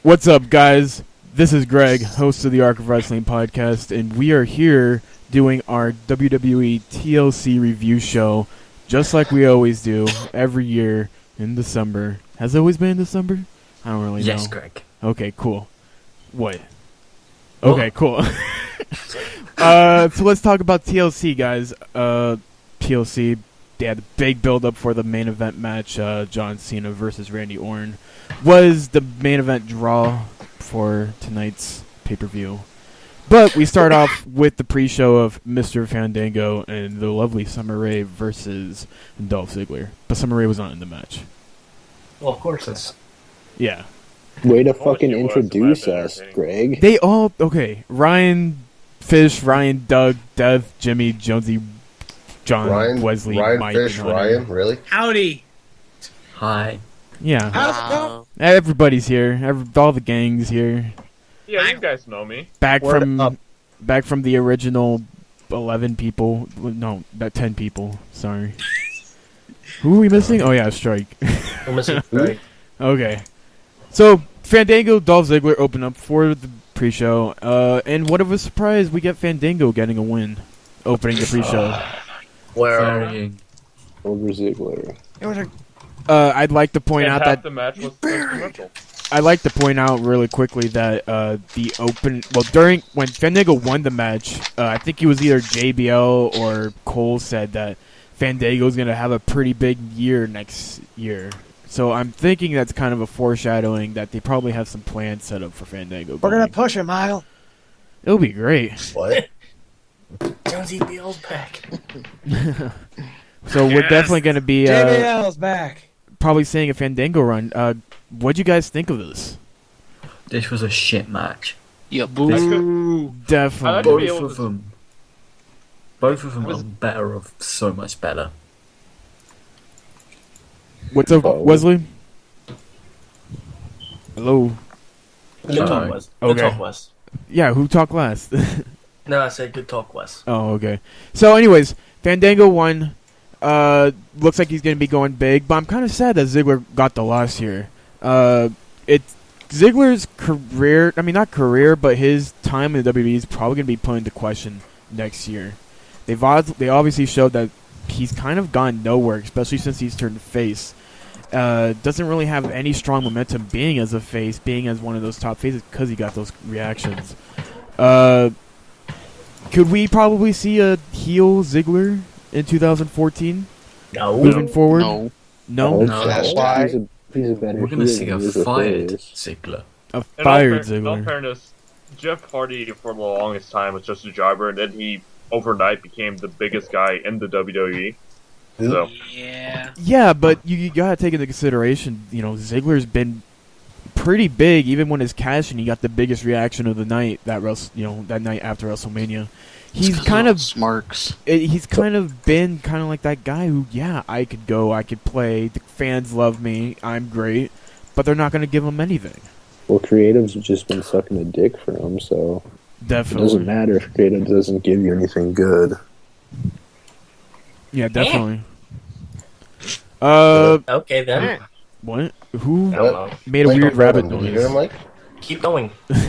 What's up, guys? This is Greg, host of the Arc of Wrestling podcast, and we are here doing our WWE TLC review show, just like we always do every year in December. Has it always been in December? I don't really know. Yes, Greg. Okay, cool. What? Okay, cool. So let's talk about TLC, guys. TLC, they had a big build-up for the main event match, John Cena versus Randy Orton. Was the main event draw for tonight's pay-per-view. But we start off with the pre-show of Mr. Fandango and the lovely Summer Rae versus Dolph Ziggler. But Summer Rae was not in the match. Well, of course it's... Yeah. Way to fucking introduce us, Greg. They all... Okay. Ryan, Fish, Ryan, Doug, Dev, Jimmy, Jonesy, John, Wesley, Ryan, Mike, Fish, and Hunter. Ryan, really? Howdy. Hi. Yeah. How's it going? Everybody's here. All the gang's here. Yeah, you guys know me. Back from the original 11 people. No, about 10 people. Sorry. Who are we missing? Oh yeah, Strike. We're missing Greg. Okay. So Fandango, Dolph Ziggler open up for the pre-show, and what of a surprise, we get Fandango getting a win, opening the pre-show. Over Ziggler. I'd like to point out that the match was instrumental. I'd like to point out really quickly that when Fandango won the match, I think it was either JBL or Cole said that Fandango's going to have a pretty big year next year. So I'm thinking that's kind of a foreshadowing that they probably have some plans set up for Fandango. We're going to push him, Mile. It'll be great. What? Jonesy Beal's back. So we're definitely going to be JBL's back. probably seeing a Fandango run. What'd you guys think of this? This was a shit match. Yeah, boo. Definitely. Both of them are better of so much better. What's up, Wesley? Hello. Good talk, Wes. Okay. Good talk, Wes. Yeah, who talked last? No, I said good talk, Wes. Oh, okay. So, anyways, Fandango won. Looks like he's going to be going big, but I'm kind of sad that Ziggler got the loss here. Ziggler's career, I mean, not career, but his time in the WWE is probably going to be put into question next year. They obviously showed that he's kind of gone nowhere, especially since he's turned face. Doesn't really have any strong momentum being as a face, being as one of those top faces, because he got those reactions. Could we probably see a heel Ziggler in 2014? No. Moving forward? No. That's why. He's a better We're going to heel see than a he is fired face. Ziggler. A fired In all Ziggler. fairness, Jeff Hardy for the longest time was just a jobber, and then he overnight became the biggest guy in the WWE. So Yeah. Yeah, but you gotta take into consideration, Ziggler's been pretty big, even when his cash and he got the biggest reaction of the night that night after WrestleMania. He's kind of smarks. He's kind of been kind of like that guy who, I could go, I could play, the fans love me, I'm great, but they're not gonna give him anything. Well, creative's just been sucking a dick for him, so Definitely. it doesn't matter if creative doesn't give you anything good. Yeah, definitely. Okay, then. What? Who I don't know. made a Mike, weird rabbit Did you hear him, noise? Mike? Keep going. Okay,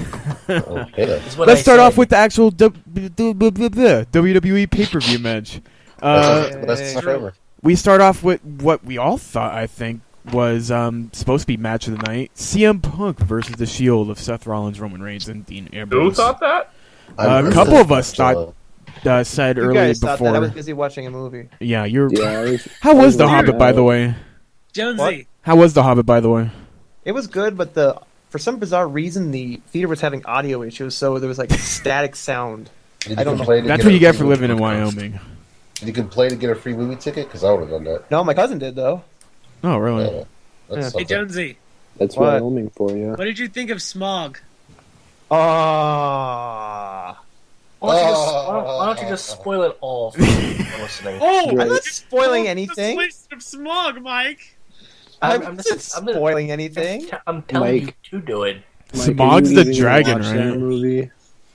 then. This is what Let's I start said. off with the actual WWE pay-per-view match. That's not forever. We start off with what we all thought, I think, was supposed to be match of the night. CM Punk versus The Shield of Seth Rollins, Roman Reigns, and Dean who Ambrose. thought that? A couple of us thought, said You earlier guys thought before. that I was busy watching a movie. Yeah, you're... Yeah, How was The Hobbit, by the way? Jonesy. How was The Hobbit, by the way? It was good, but for some bizarre reason, the theater was having audio issues, so there was like static sound. Did I don't know. complain to That's get what a you get free for living in movie- Wyoming. Did you complain to get a free movie ticket? Because I would have done that. No, my cousin did though. Oh, really? Yeah, that's Hey, Hey, something. Jonesy. that's What? Wyoming for you. What did you think of Smog? Ah. Why don't you just spoil it all for people listening? Oh, I'm Right. not spoiling The anything. twist of Smog, Mike. I'm I'm not just- I'm gonna- spoiling anything. I'm telling Mike. you to do it. Mike, Smog's are you the even gonna dragon, watch right? that movie?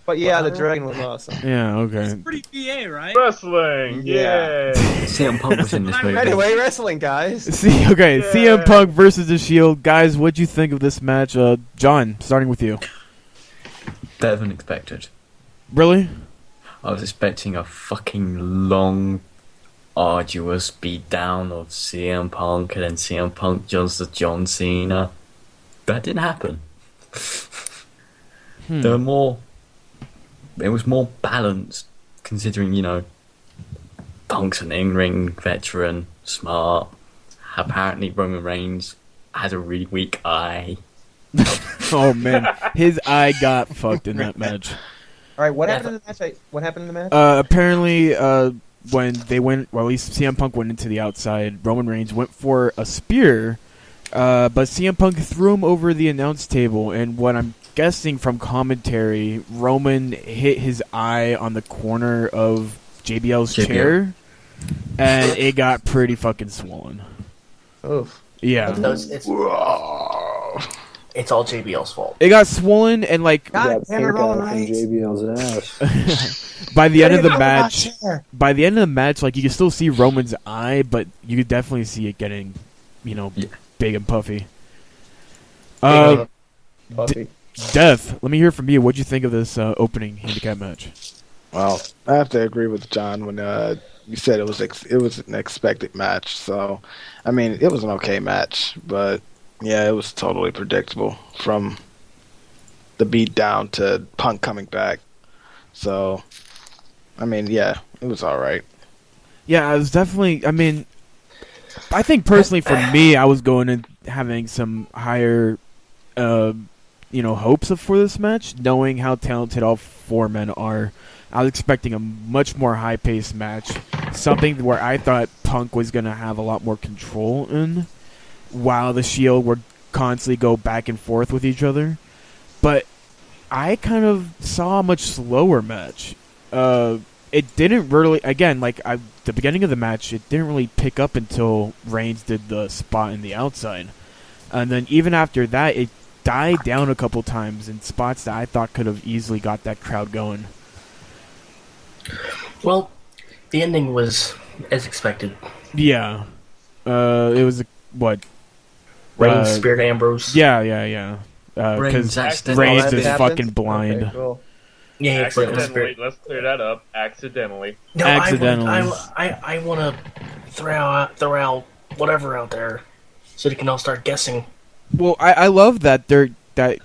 But yeah, the dragon was awesome. Yeah, okay. It's pretty BA, right? Wrestling, Yeah. yay! CM Punk was in this movie. Anyway, wrestling, guys. Okay, Yeah. CM Punk versus The Shield. Guys, what'd you think of this match? John, starting with you. Better than expected. Really? I was expecting a fucking long, arduous beatdown of CM Punk, and then CM Punk does the John Cena. That didn't happen. There were more. It was more balanced, considering, you know, Punk's an in-ring veteran, smart. Apparently, Roman Reigns has a really weak eye. Oh man, his eye got fucked in that match. All right, what happened in the match? What happened in the match? Apparently, when they went, well, at least CM Punk went into the outside. Roman Reigns went for a spear, but CM Punk threw him over the announce table. And what I'm guessing from commentary, Roman hit his eye on the corner of JBL's chair, and it got pretty fucking swollen. Oof. Yeah, It's all JBL's fault. it got swollen, and like God Got damn it, pink Roman eye from Reigns. JBL's ass. by the end of the Get match. out of my chair. By the end of the match, like, you can still see Roman's eye, but you could definitely see it getting, you know, Yeah. big and puffy. Puffy. Death, let me hear from you. What'd you think of this opening handicap match? Well, I have to agree with John when you said it was an expected match. So, I mean, it was an okay match, but yeah, it was totally predictable from the beat down to Punk coming back. So, I mean, yeah, it was all right. Yeah, I was definitely. I mean, I think personally for me, I was going in having some higher, hopes for this match, knowing how talented all four men are. I was expecting a much more high-paced match, something where I thought Punk was going to have a lot more control in, while the Shield would constantly go back and forth with each other. But I kind of saw a much slower match. It didn't really, again, the beginning of the match, it didn't really pick up until Reigns did the spot in the outside. And then even after that, it died down a couple times in spots that I thought could have easily got that crowd going. Well, the ending was as expected. Yeah. It was, Reigns speared Ambrose. Yeah. Reigns Because accidentally- Reigns that is happened? fucking blind. Okay, cool. Yeah, it's like Accidentally, let's clear that up. Accidentally. No, Accidentally. I want to throw out whatever out there so they can all start guessing. Well, I love that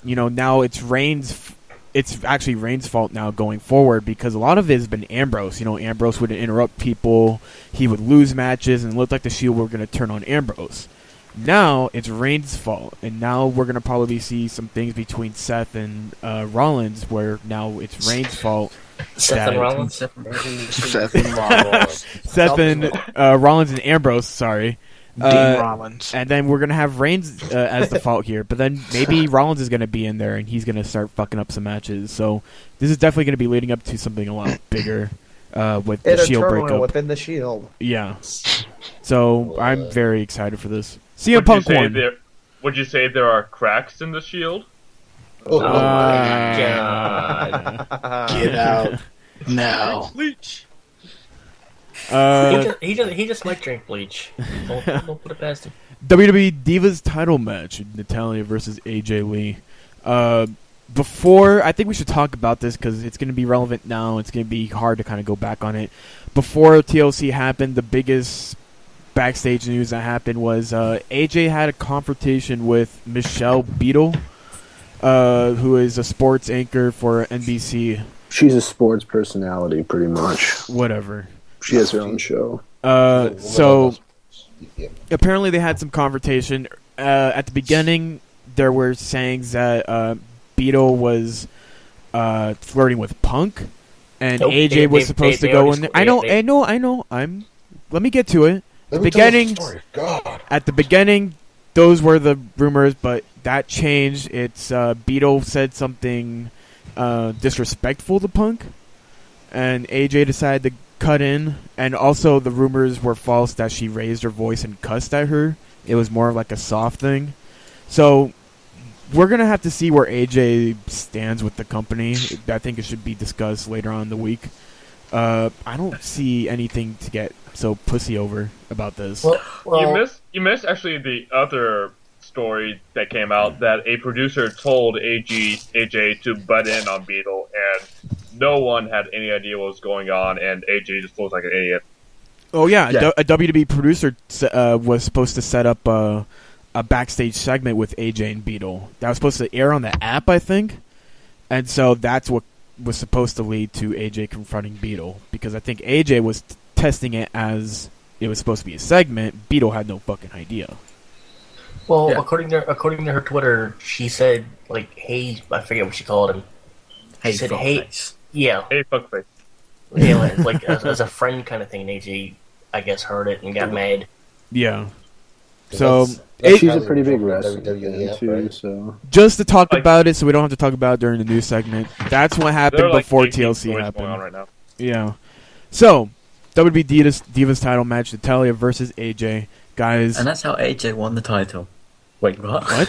now it's Reigns. It's actually Reigns' fault now going forward, because a lot of it has been Ambrose. You know, Ambrose would interrupt people, he would lose matches, and it looked like the Shield were going to turn on Ambrose. Now it's Reigns' fault, and now we're going to probably see some things between Seth and Rollins, where now it's Reigns' fault. Seth and Rollins. Seth and Rollins. Seth and Rollins and Ambrose, sorry. Dean Rollins. And then we're going to have Reigns as the fault here. But then maybe Rollins is going to be in there, and he's going to start fucking up some matches. So this is definitely going to be leading up to something a lot bigger with the In a Shield turmoil breakup. within the Shield. Yeah. So I'm very excited for this. CM Punk won. Would you say there are cracks in the Shield? Oh my God. Get out now. Bleach. he just might drink bleach. Don't put it past him. WWE Divas title match, Natalya versus AJ Lee. Before, I think we should talk about this because it's going to be relevant now. It's going to be hard to kind of go back on it. Before TLC happened, the biggest backstage news that happened was AJ had a confrontation with Michelle Beadle, who is a sports anchor for NBC. She's a sports personality, pretty much. Whatever. She has her own show. So apparently they had some confrontation. At the beginning, there were sayings that Beadle was flirting with Punk, and Nope, AJ was supposed to go in there. I know. Let me get to it. Let me tell the Beginning. story. God. At the beginning, those were the rumors, but that changed. It's Beadle said something disrespectful to Punk, and AJ decided to cut in. And also, the rumors were false that she raised her voice and cussed at her. It was more like a soft thing. So we're gonna have to see where AJ stands with the company. I think it should be discussed later on in the week. I don't see anything to get so pussy over about this. You missed actually the other story that came out that a producer told AJ to butt in on Beetle, and no one had any idea what was going on, and AJ just looks like an idiot. Oh yeah. A WWE producer was supposed to set up a backstage segment with AJ and Beetle that was supposed to air on the app, I think, and so that's what was supposed to lead to AJ confronting Beetle, because I think AJ was testing it as it was supposed to be a segment. Beetle had no fucking idea. Well, according to her Twitter, she said like, "Hey," I forget what she called him. Hey, She said, fuckface. Yeah, Hey, fuckface. yeah, like as a friend kind of thing. And AJ, I guess, heard it and got mad. Yeah. So She's a pretty big wrestler WWE, too, right? so just to talk about it, so we don't have to talk about it during the news segment. That's what There happened are like before 18 TLC stories happened. going on right now. Yeah. So, WWE Divas title match: Natalya versus AJ. Guys, And that's how AJ won the title. Wait, what? what?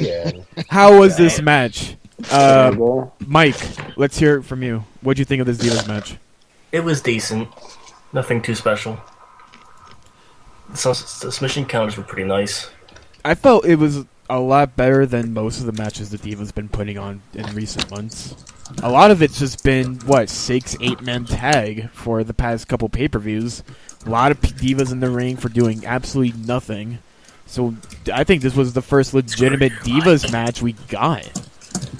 Yeah. How was this match? terrible. Mike, let's hear it from you. What'd you think of this Divas match? It was decent, nothing too special. The submission counters were pretty nice. I felt it was a lot better than most of the matches the Divas been putting on in recent months. A lot of it's just been, 6-8-man tag for the past couple pay-per-views. A lot of Divas in the ring for doing absolutely nothing. So I think this was the first legitimate Divas match we got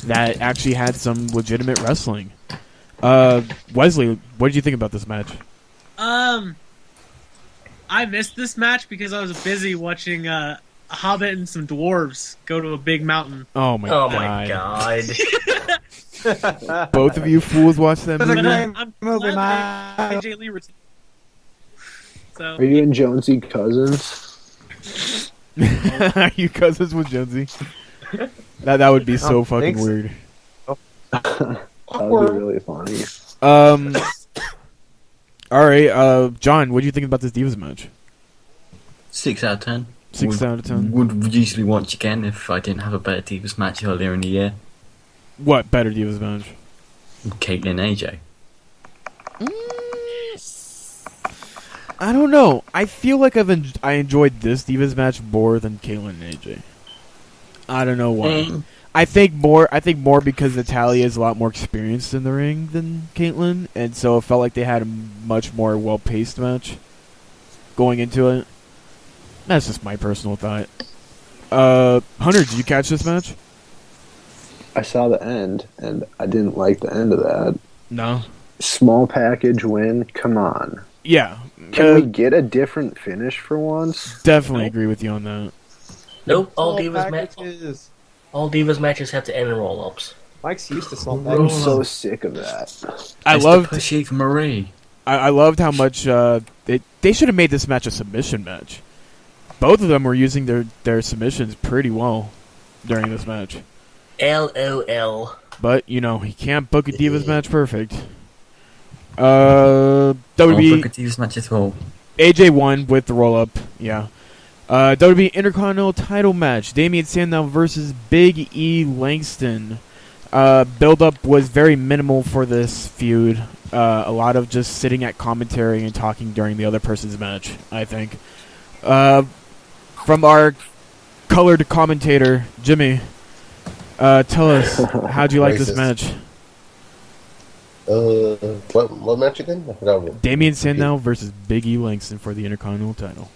that actually had some legitimate wrestling. Wesley, what did you think about this match? I missed this match because I was busy watching a hobbit and some dwarves go to a big mountain. Oh my Oh god. my god. Both of you fools watched that It was a movie? great I'm movie, glad man. AJ Lee retired. So Are you and Jonesy cousins? Are you cousins with Jonesy? That would be so fucking thanks. weird. That would be really funny. Alright, John, what do you think about this Divas match? 6 out of 10. 6 out of 10. Would usually watch again if I didn't have a better Divas match earlier in the year. What better Divas match? Caitlyn AJ. I don't know. I feel like I enjoyed this Divas match more than Kayla and AJ. I don't know why. I think more because Natalya is a lot more experienced in the ring than Caitlyn, and so it felt like they had a much more well-paced match going into it. That's just my personal thought. Hunter, did you catch this match? I saw the end, and I didn't like the end of that. No. Small package win. Come on. Yeah. Can we get a different finish for once? Definitely agree with you on that. Nope, all Small Divas packages. all Divas matches have to end in roll-ups. Mike's used to small I'm packages. so sick of that. I It's loved the push Eve Marie. I loved how much they should have made this match a submission match. Both of them were using their submissions pretty well during this match. LOL. But, you can't book a Divas match perfect. Don't book a WB Divas match at all. AJ won with the roll up, yeah. WB Intercontinental title match. Damian Sandow versus Big E Langston. Build up was very minimal for this feud. A lot of just sitting at commentary and talking during the other person's match, I think. From our colored commentator, Jimmy, tell us, how'd you like this Racist. match? What match again? I forgot. Damian Sandow versus Big E Langston for the Intercontinental title.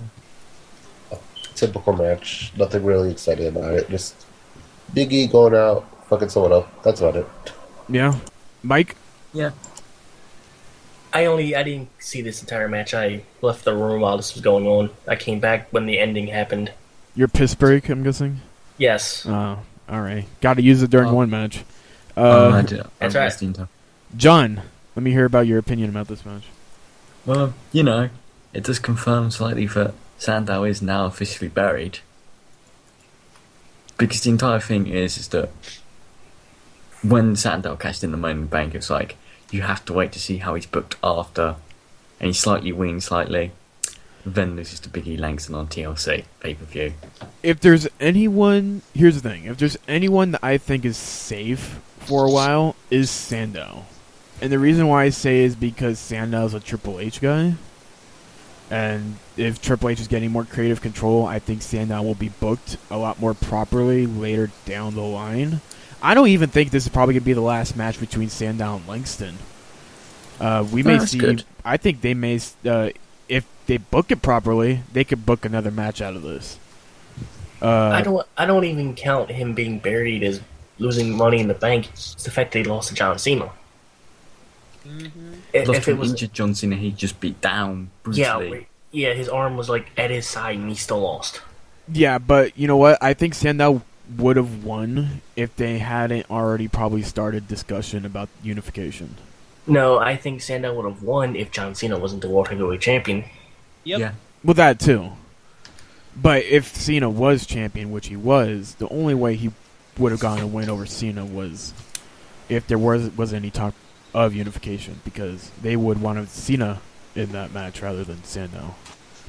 Typical match. Nothing really exciting about it. Just Big E going out, fucking someone up. That's about it. Yeah. Mike? Yeah. I didn't see this entire match. I left the room while this was going on. I came back when the ending happened. Your piss break, I'm guessing? Yes. Oh, alright. Gotta use it during one match. I That's right. listening to. John, let me hear about your opinion about this match. Well, it does confirm slightly that Sandow is now officially buried. Because the entire thing is that when Sandow cashed in the Money in the Bank, it's like, you have to wait to see how he's booked after. And he slightly wins slightly. then loses to Big E Langston on TLC pay-per-view. If there's anyone, here's the thing: if there's anyone that I think is safe for a while, is Sandow. And the reason why I say is because Sandow's a Triple H guy. And if Triple H is getting more creative control, I think Sandow will be booked a lot more properly later down the line. I don't even think this is probably going to be the last match between Sandow and Langston. We may see. Good. I think they may, if they book it properly, they could book another match out of this. I don't even count him being buried as losing Money in the Bank. It's the fact that he lost to John Cena. Lost to an injured John Cena, he just beat down brutally. Yeah, his arm was like at his side and he still lost. Yeah, but you know what? I think Sandow would have won if they hadn't already probably started discussion about unification. No, I think Sandow would have won if John Cena wasn't the World Heavyweight Champion. Yep. Yeah. Well, that too. But if Cena was champion, which he was, the only way he would have gotten a win over Cena was if there was any talk of unification, because they would want Cena in that match rather than Sandow.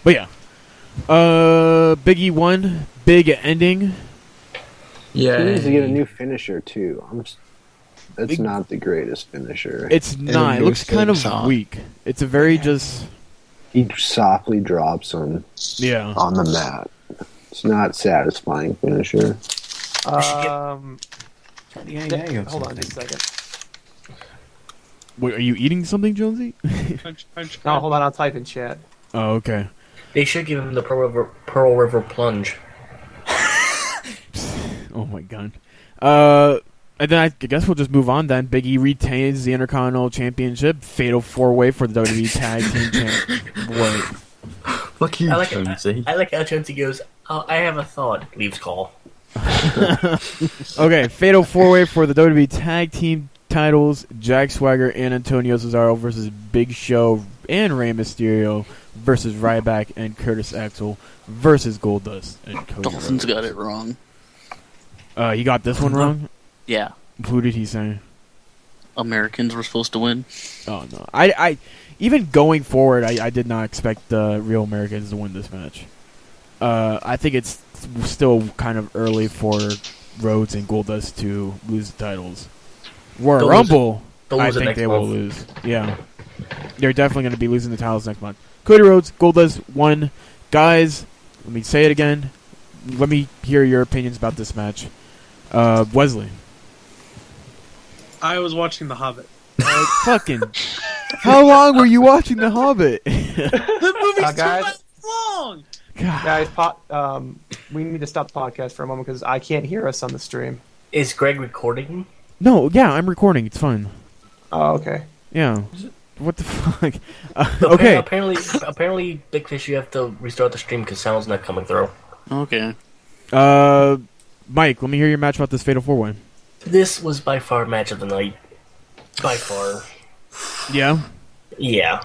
But yeah, Big E won, big ending. Yeah. He needs to get a new finisher too. It's not the greatest finisher. It's not. It looks kind of weak. It's a very just. He softly drops him. Yeah. On the mat. It's not satisfying finisher. Hold on just a second. Wait, are you eating something, Jonesy? Punch. No, hold on. I'll type in chat. Oh, okay. They should give him the Pearl River Plunge. Oh my god. And then I guess we'll just move on then. Big E retains the Intercontinental Championship. Fatal 4-way for the WWE Tag Team Champion. Wait. Fuck you, I like Jonesy. I like how Jonesy goes, "Oh, I have a thought." Leaves call. Okay, Fatal 4-way for the WWE Tag Team titles. Jack Swagger and Antonio Cesaro versus Big Show and Rey Mysterio versus Ryback and Curtis Axel versus Goldust and Cody Dolphins Rhodes. got it wrong. He got this one wrong? Yeah. Who did he say? Americans were supposed to win. Oh, no. I even going forward, I did not expect the Real Americans to win this match. I think it's still kind of early for Rhodes and Goldust to lose the titles. Royal Rumble, I think they will lose. Yeah. They're definitely going to be losing the titles next month. Cody Rhodes, Goldust won. Guys, let me say it again. Let me hear your opinions about this match. Wesley. I was watching The Hobbit. Fucking. How long were you watching The Hobbit? The movie's guys, too long. Guys, we need to stop the podcast for a moment because I can't hear us on the stream. Is Greg recording? No, yeah, I'm recording. It's fine. Oh, okay. Yeah. What the fuck? Okay. Apparently, Big Fish, you have to restart the stream because sound's not coming through. Okay. Mike, let me hear your match about this Fatal 4-way. This was by far match of the night. By far. Yeah? Yeah.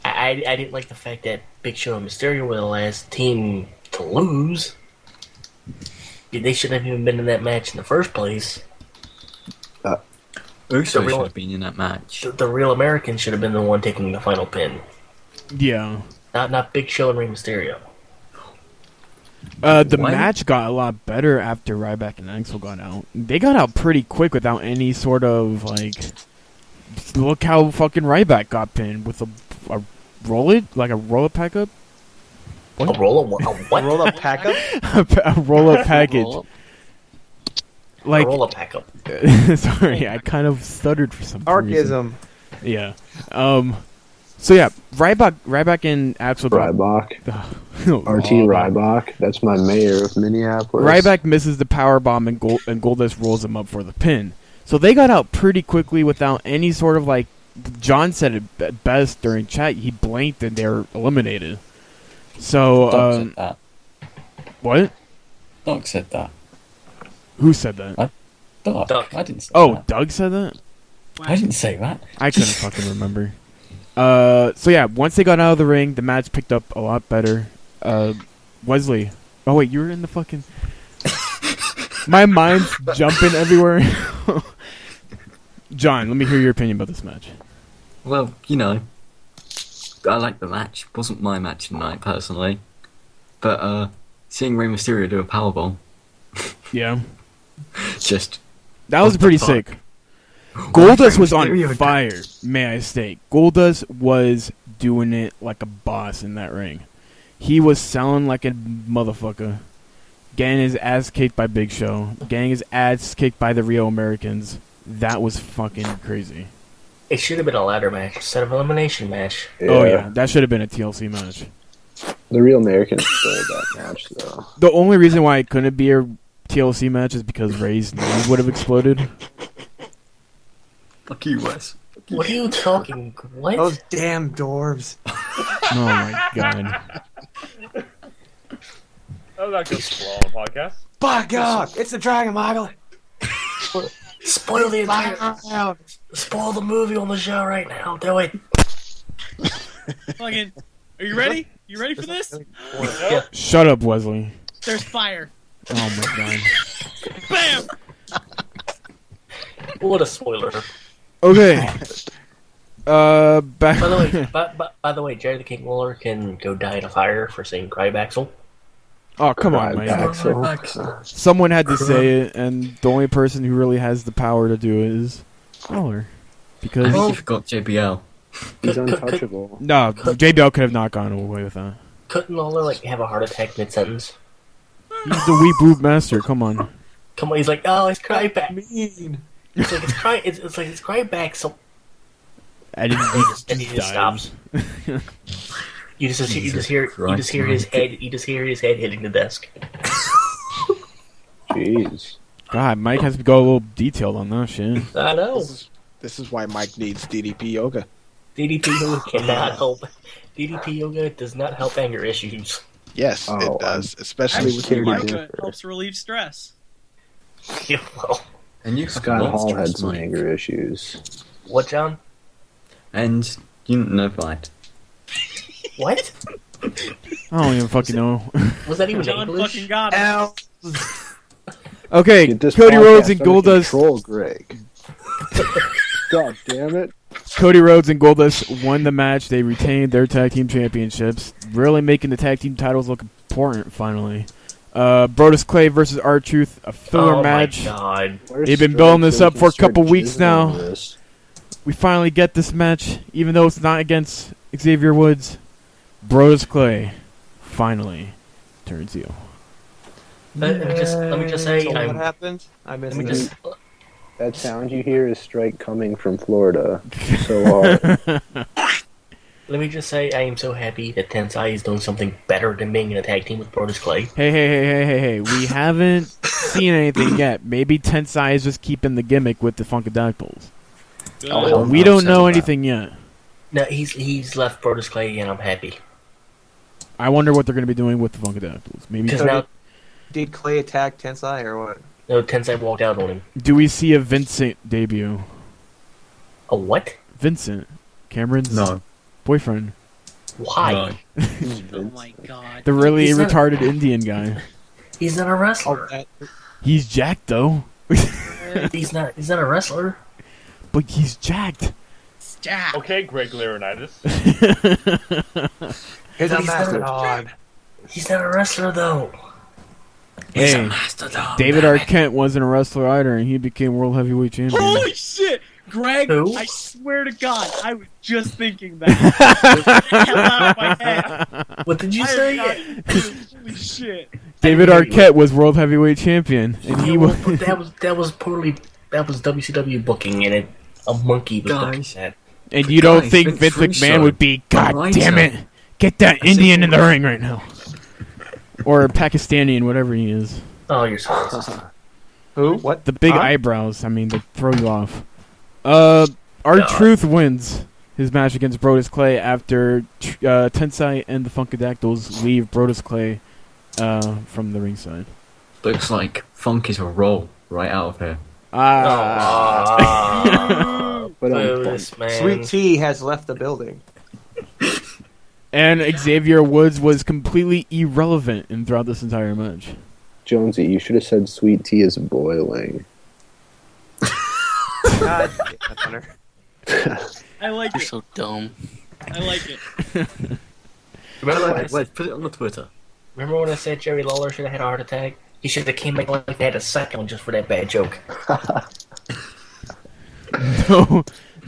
I didn't like the fact that Big Show and Mysterio were the last team to lose. They shouldn't have even been in that match in the first place. Uso should have been in that match. The Real American should have been the one taking the final pin. Yeah. Not Big Show and Rey Mysterio. The match got a lot better after Ryback and Axel got out. They got out pretty quick without any sort of, like... Look how fucking Ryback got pinned with a roll-up pack-up? What? A roll-up what? A roll-up pack-up? A roll-up package. Like, a roll-up pack-up. Sorry, I kind of stuttered for some reason. Archism. Yeah. So yeah, Ryback and Axel. Ryback. RT Ryback. That's my mayor of Minneapolis. Ryback misses the power bomb and Goldust rolls him up for the pin. So they got out pretty quickly without any sort of, like, John said it best during chat. He blinked and they were eliminated. So Doug said that. What? Doug said that. Who said that? Doug. I didn't say that. Oh, Doug said that? I didn't say that. I couldn't fucking remember. So yeah, once they got out of the ring, the match picked up a lot better. Wesley. Oh wait, you were in the fucking... My mind's jumping everywhere. John, let me hear your opinion about this match. Well, you know, I liked the match. Wasn't my match tonight personally, but seeing Rey Mysterio do a powerbomb, Yeah. just That was what pretty the fuck? sick. Goldust was on Mysterio fire, may I state. Goldust was doing it like a boss in that ring. He was selling like a motherfucker. Getting his ass kicked by Big Show. Getting his ass kicked by the Rio Americans. That was fucking crazy. It should have been a ladder match instead of an elimination match. Oh yeah, that should have been a TLC match. The Real Americans stole that match, though. The only reason why it couldn't be a TLC match is because Ray's knees would have exploded. Fuck you, Wes. What are you talking? What? Those damn dwarves. Oh my god. That was not good to on the podcast. By God, it's the Dragon, Michael. Spoil the entire. Spoil the movie on the show right now. Do it. Fucking. Are you ready? You ready for this? Yeah. Shut up, Wesley. There's fire. Oh my god. Bam! What a spoiler. Okay. Back. By the way, by the way, Jerry the King Lawler can go die in a fire for saying Crybaxel. Oh, come on, man. Axel. Someone had to say it, and the only person who really has the power to do it is Lawler. I Because think you forgot JBL. He's untouchable. no, JBL could have not gone away with that. Couldn't Lawler like have a heart attack mid sentence? He's the weep boop master. Come on. Come on, he's like, oh, it's Cryback. Mean. It's like it's like it's Crybaxel. I didn't. And he just stops. You just hear his head. You just hear his head hitting the desk. Jeez. God, Mike has to go a little detailed on that shit. I know. This is why Mike needs DDP yoga. DDP yoga cannot help. DDP yoga does not help anger issues. Yes, Oh, it does, especially with scared you, to Mike. do Yoga helps relieve stress. Yeah, well, And you Scott fucking Hall had monstrous, some Mike. anger issues. what, John? And you notified. What? I don't even fucking know. Was that even John English? fucking got it. Ow. Okay, Get this Cody Rhodes and podcast under Goldust. control, Greg. God damn it. Cody Rhodes and Goldust won the match. They retained their tag team championships, really making the tag team titles look important. Finally, Brodus Clay versus R-Truth, a filler Oh match. my god. Where's They've been Strike building this so up we for a can start couple weeks jizzing now. on this? We finally get this match, even though it's not against Xavier Woods. Brodus Clay finally turns heel. Let me just say, So what I'm. happened? I Let missed me it. just. That sound you hear is Strike coming from Florida. So hard. Let me just say, I am so happy that Tensai is doing something better than being in a tag team with Brodus Clay. Hey. We haven't seen anything yet. Maybe Tensai is just keeping the gimmick with the Funkadactyls. Oh, We I'm don't upset know with that. anything yet. No, he's left Brodus Clay, and I'm happy I wonder what they're going to be doing with the Funkadactyls. Maybe because now Did Clay attack Tensai or what? no Tensai walked out on him. do we see a Vincent debut? A what? Vincent, Cameron's No. boyfriend, Why? Oh my god. the really He's not- retarded Indian guy. He's not a wrestler. He's jacked though, He's not a wrestler. but he's jacked. Stop. Okay, Greg Laurinaitis. Here's a He's not- mastodon. He's not a wrestler though. He's a Hey, mastodon. David damn it. Arquette wasn't a wrestler either, and he became world heavyweight champion. Holy shit! Greg, Who? I swear to God, I was just thinking that. It came out of my head. What did you I say? am not- Holy shit. David Arquette was world heavyweight champion, and he Yeah, was. well, that was WCW booking, and a monkey was booking Guys. that. And you don't Guys, think Vince Vince McMahon Russo. would be, God Right, damn so- it, get that Indian in the what- ring right now. Or Pakistani, whatever he is. Oh, you're so racist. Who? What? The big Huh? eyebrows, I mean, they throw you off. R-Truth wins his match against Brodus Clay after Tensai and the Funkadactyls leave Brodus Clay from the ringside. Looks like Funk is a roll right out of here. But Boo this man. Sweet Tea has left the building. And Xavier Woods was completely irrelevant throughout this entire match. Jonesy, you should have said sweet tea is boiling. God damn it, Hunter. I like You're it. so dumb. I like it. Remember when, Let's put it on the Twitter. remember when I said Jerry Lawler should have had a heart attack? He should have came back like they had a second one just for that bad joke.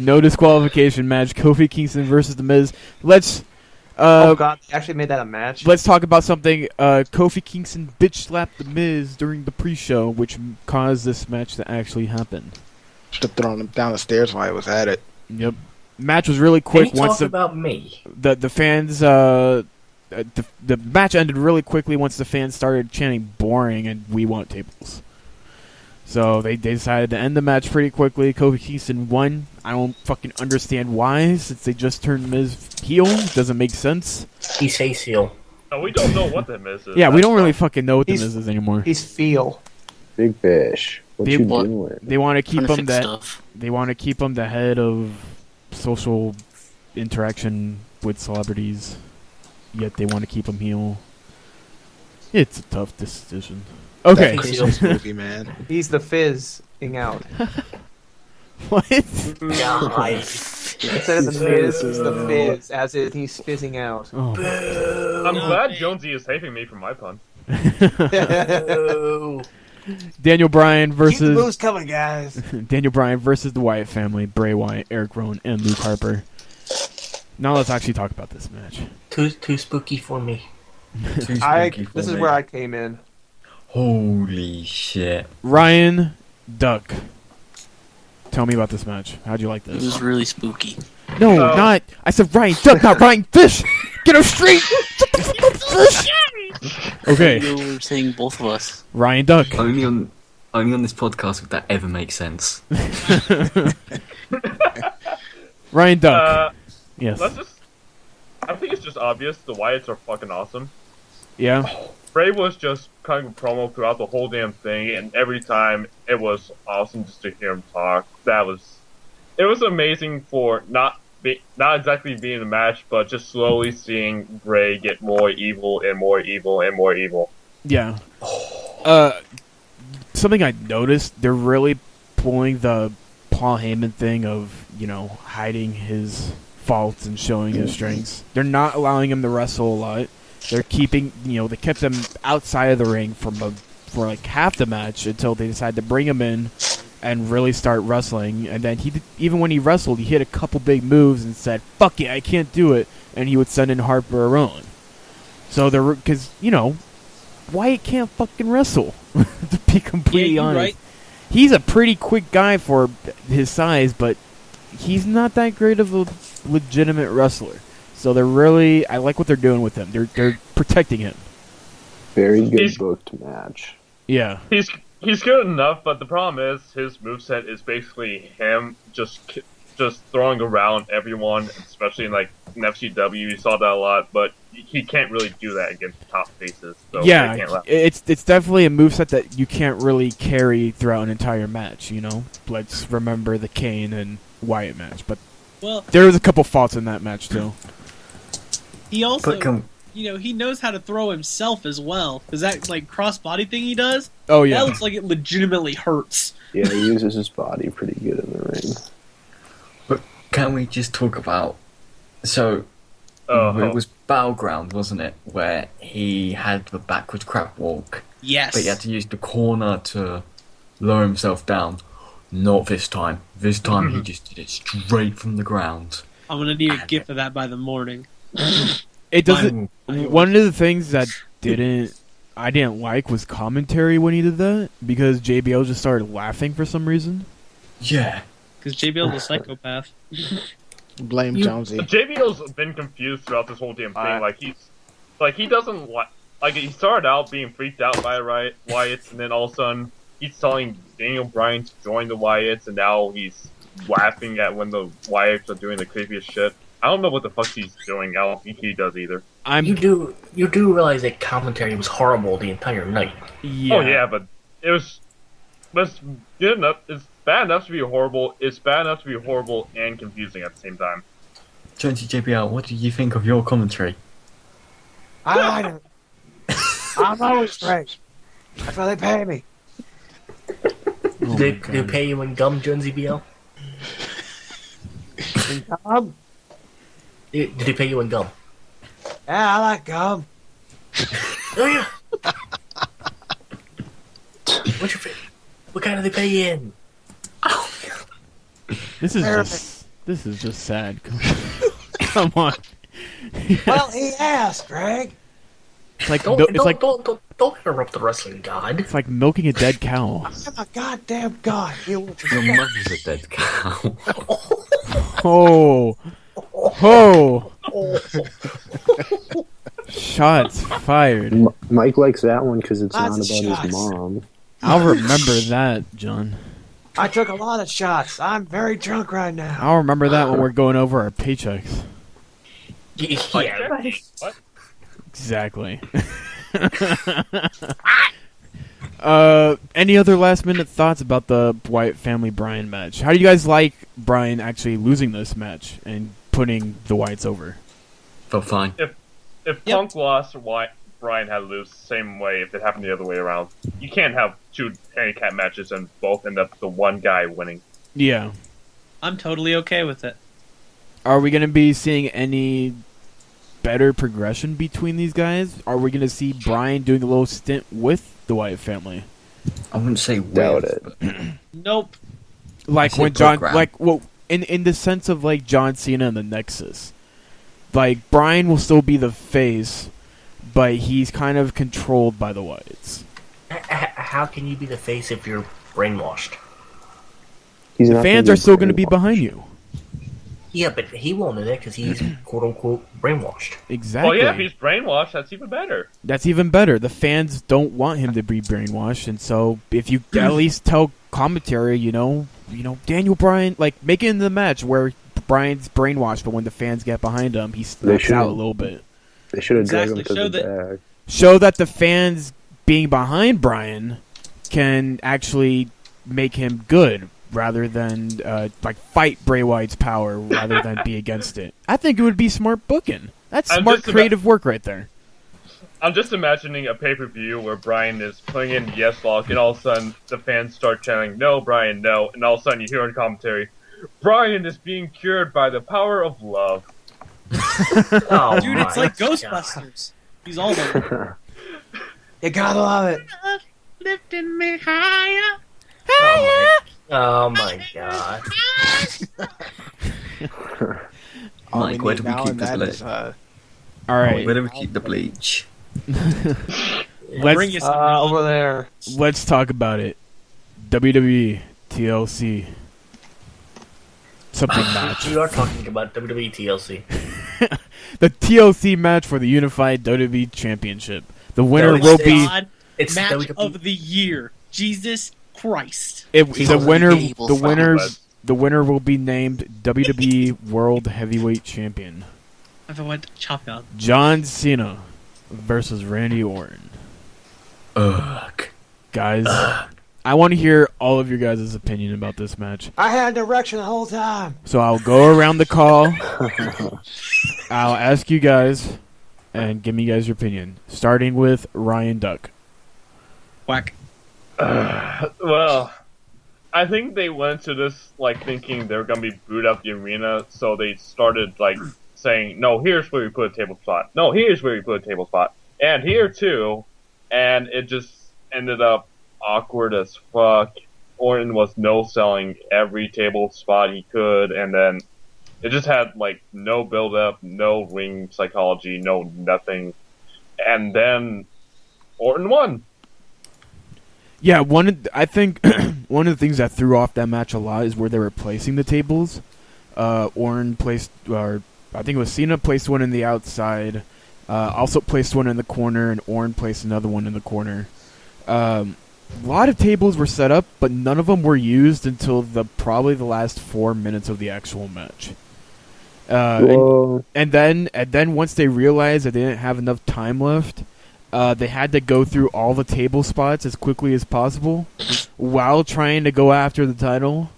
No disqualification match. Kofi Kingston versus The Miz. Let's oh god, they actually made that a match. let's talk about something. Kofi Kingston bitch slapped The Miz during the pre-show, which caused this match to actually happen. Should have thrown him down the stairs while he was at it. Yep. Match was really Can quick. you Once talk about me? the fans the match ended really quickly once the fans started chanting boring and we want tables. So they decided to end the match pretty quickly. Kofi Kingston won. I don't fucking understand why, since they just turned Miz heel. Doesn't make sense. He's face heel. No, we don't know what the Miz is. Yeah, we That's don't really fine. fucking know what the He's- Miz is anymore. He's feel. Big Fish. What They you want- doing? They want to keep Trying to him fix that. stuff. They want to keep him the head of social interaction with celebrities. Yet they want to keep him heel. It's a tough decision. Okay. Face He's heel. this movie, man. He's the fizzing out. What? Nice. Instead of the fizz, it's the fizz, as in he's fizzing out. Oh. I'm glad Jonesy is saving me from my pun. Oh. Daniel Bryan Keep the versus moves coming, guys. Daniel Bryan versus the Wyatt family, Bray Wyatt, Eric Rowan, and Luke Harper. Now let's actually talk about this match. Too spooky for me. Too spooky for This is me. where I came in. Holy shit. Ryan Duck. Tell me about this match. How'd you like It this? was really spooky. No, Oh. not. I said Ryan Duck, not Ryan Fish. Get him straight. Shut the fuck up, Fish. Okay, You were saying both of us. Ryan Duck. Only on this podcast would that ever make sense. Ryan Duck. Yes. Let's just. I think it's just obvious the Wyatts are fucking awesome. Yeah. Bray was just cutting a promo throughout the whole damn thing, and every time it was awesome just to hear him talk. It was amazing for not exactly being a match, but just slowly seeing Bray get more evil and more evil and more evil. Yeah. Something I noticed, they're really pulling the Paul Heyman thing of, hiding his faults and showing his strengths. They're not allowing him to wrestle a lot. They're keeping, they kept him outside of the ring for like half the match until they decided to bring him in and really start wrestling. And then even when he wrestled, he hit a couple big moves and said, "Fuck it, I can't do it," and he would send in Harper or Rowan. So because Wyatt can't fucking wrestle. To be completely you're honest, right. he's a pretty quick guy for his size, but he's not that great of a legitimate wrestler. So I like what they're doing with him. They're protecting him. Very good He's- booked match. Yeah. He's good enough, but the problem is his moveset is basically him just throwing around everyone, especially in FCW. You saw that a lot, but he can't really do that against top faces. So I Yeah, can't laugh. it's definitely a moveset that you can't really carry throughout an entire match, Let's remember the Kane and Wyatt match, but Well, there was a couple faults in that match too. he also, But he knows how to throw himself as well. Because that cross body thing he does, Oh yeah. that looks like it legitimately hurts. Yeah, he uses his body pretty good in the ring. But can we just talk about... So, Oh, it was Battleground, wasn't it? Where he had the backwards crab walk, Yes. but he had to use the corner to lower himself down. Not this time. This time he just did it straight from the ground. I'm gonna need a gift of that by the morning. It doesn't. I will- One of the things that I didn't like was commentary when he did that, because JBL just started laughing for some reason. Yeah. Because JBL's a psychopath. Blame Jonesy. JBL's been confused throughout this whole damn thing. He doesn't he started out being freaked out by Wyatts, and then all of a sudden he's telling Daniel Bryan to join the Wyatts, and now he's laughing at when the Wyatts are doing the creepiest shit. I don't know what the fuck he's doing. I don't think he does either. You do realize that commentary was horrible the entire night. Yeah. Oh yeah, but it's good enough. It's bad enough to be horrible. It's bad enough to be horrible and confusing at the same time. Jonesy JBL, what did you think of your commentary? I like it. I'm always straight. That's why they pay me. Oh Do my they God. pay you in gum, Jonesy BL? Did he pay you in gum? Yeah, I like gum. Oh yeah. What's your favorite? What kind do they pay you in? This is just sad. Come on. Well, he asked, Greg. It's like Don't interrupt the wrestling god. it's like milking a dead cow. I'm a goddamn god. Your mother's a dead cow. Oh, oh! Shots fired. Mike likes that one because it's Lots not of about shots. his mom. I'll remember that, John. I took a lot of shots. I'm very drunk right now. I'll remember that when we're going over our paychecks. Yeah. What? Exactly. Any other last minute thoughts about the Wyatt family Bryan match? How do you guys like Bryan actually losing this match and putting the Wyatts over? Felt fine. If Punk lost, Bryan had to lose the same way if it happened the other way around. You can't have two handicap matches and both end up the one guy winning. Yeah. I'm totally okay with it. Are we going to be seeing any better progression between these guys? Are we going to see Bryan doing a little stint with the Wyatt family? I wouldn't say Doubt with, it. but Nope. Like say when John, program. like, well, in the sense of like John Cena and the Nexus, like Bryan will still be the face, but he's kind of controlled by the Wyatts. How can you be the face if you're brainwashed? He's The not fans gonna are be still going to be brainwashed. behind you. Yeah, but he won't know that because he's quote unquote brainwashed. Exactly. Well, yeah, if he's brainwashed, that's even better. That's even better. The fans don't want him to be brainwashed, and so if you at least tell commentary, you know, Daniel Bryan, like make it in the match where Bryan's brainwashed, but when the fans get behind him, he snaps should. out a little bit. They should have dragged him Exactly, to show the that- back. Show that the fans being behind Bryan can actually make him good, rather than like fight Bray Wyatt's power rather than be against it. I think it would be smart booking. That's I'm smart just creative work right there. I'm just imagining a pay-per-view where Bryan is putting in yes lock, and all of a sudden the fans start chanting, "No, Bryan, no!" And all of a sudden you hear in commentary, "Bryan is being cured by the power of love." Oh, Dude, it's my like God. Ghostbusters. He's all there. You gotta love it. Lifting me higher. Oh my God. All Mike, we where need do we now keep and the that bleach? is, All right, Where do we keep the bleach? Bring you some. Over there. let's talk about it. WWE TLC something match. We are talking about WWE TLC. The TLC match for the Unified WWE Championship. The winner it's- will be God, It's match WWE. of the year. Jesus Christ. the winner. tables The from winner. us. The winner will be named WWE World Heavyweight Champion. If I went chop out. John Cena versus Randy Orton. Ugh. Guys, I want to hear all of your guys' opinion about this match. I had an erection the whole time. So I'll go around the call. I'll ask you guys and give me guys your opinion. Starting with Ryan Duck. Whack. Well, I think they went to this like thinking they were gonna be booed out the arena, so they started like saying, "No, here's where we put a table spot. No, here's where we put a table spot, and here too," and it just ended up awkward as fuck. Orton was no selling every table spot he could, and then it just had like no build up, no ring psychology, no nothing, and then Orton won. Yeah, I think one of the things that threw off that match a lot is where they were placing the tables. Orton placed, or I think it was Cena placed one in the outside, also placed one in the corner, and Orton placed another one in the corner. A lot of tables were set up, but none of them were used until probably the last 4 minutes of the actual match. Whoa. And then once they realized that they didn't have enough time left, they had to go through all the table spots as quickly as possible while trying to go after the title.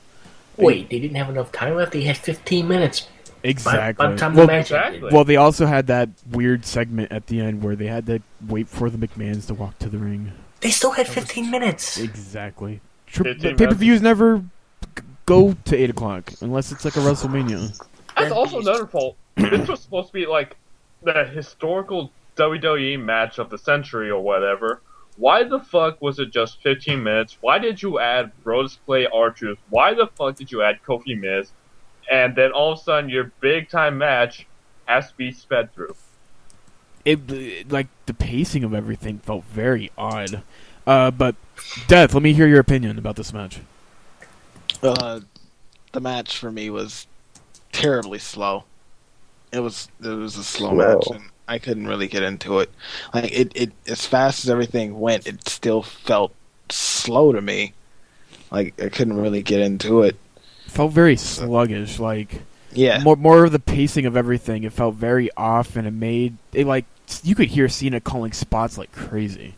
Wait, they didn't have enough time left? They had 15 minutes. Exactly. By the time well, the match exactly. ended. well, they also had that weird segment at the end where they had to wait for the McMahons to walk to the ring. They still had 15 minutes. Exactly. 15 Pay-per-views never go to 8 o'clock unless it's like a WrestleMania. That's also another fault. This was supposed to be like the historical WWE match of the century or whatever. Why the fuck was it just 15 minutes? Why did you add Brodus Clay R-Truth? Why the fuck did you add Kofi Miz? And then all of a sudden your big time match has to be sped through. It like the pacing of everything felt very odd. But Death, let me hear your opinion about this match. The match for me was terribly slow. It was a slow match, and I couldn't really get into it. Like it as fast as everything went, it still felt slow to me. Like I couldn't really get into it. Felt very sluggish. Like Yeah, more of the pacing of everything. It felt very off, and it made it like you could hear Cena calling spots like crazy.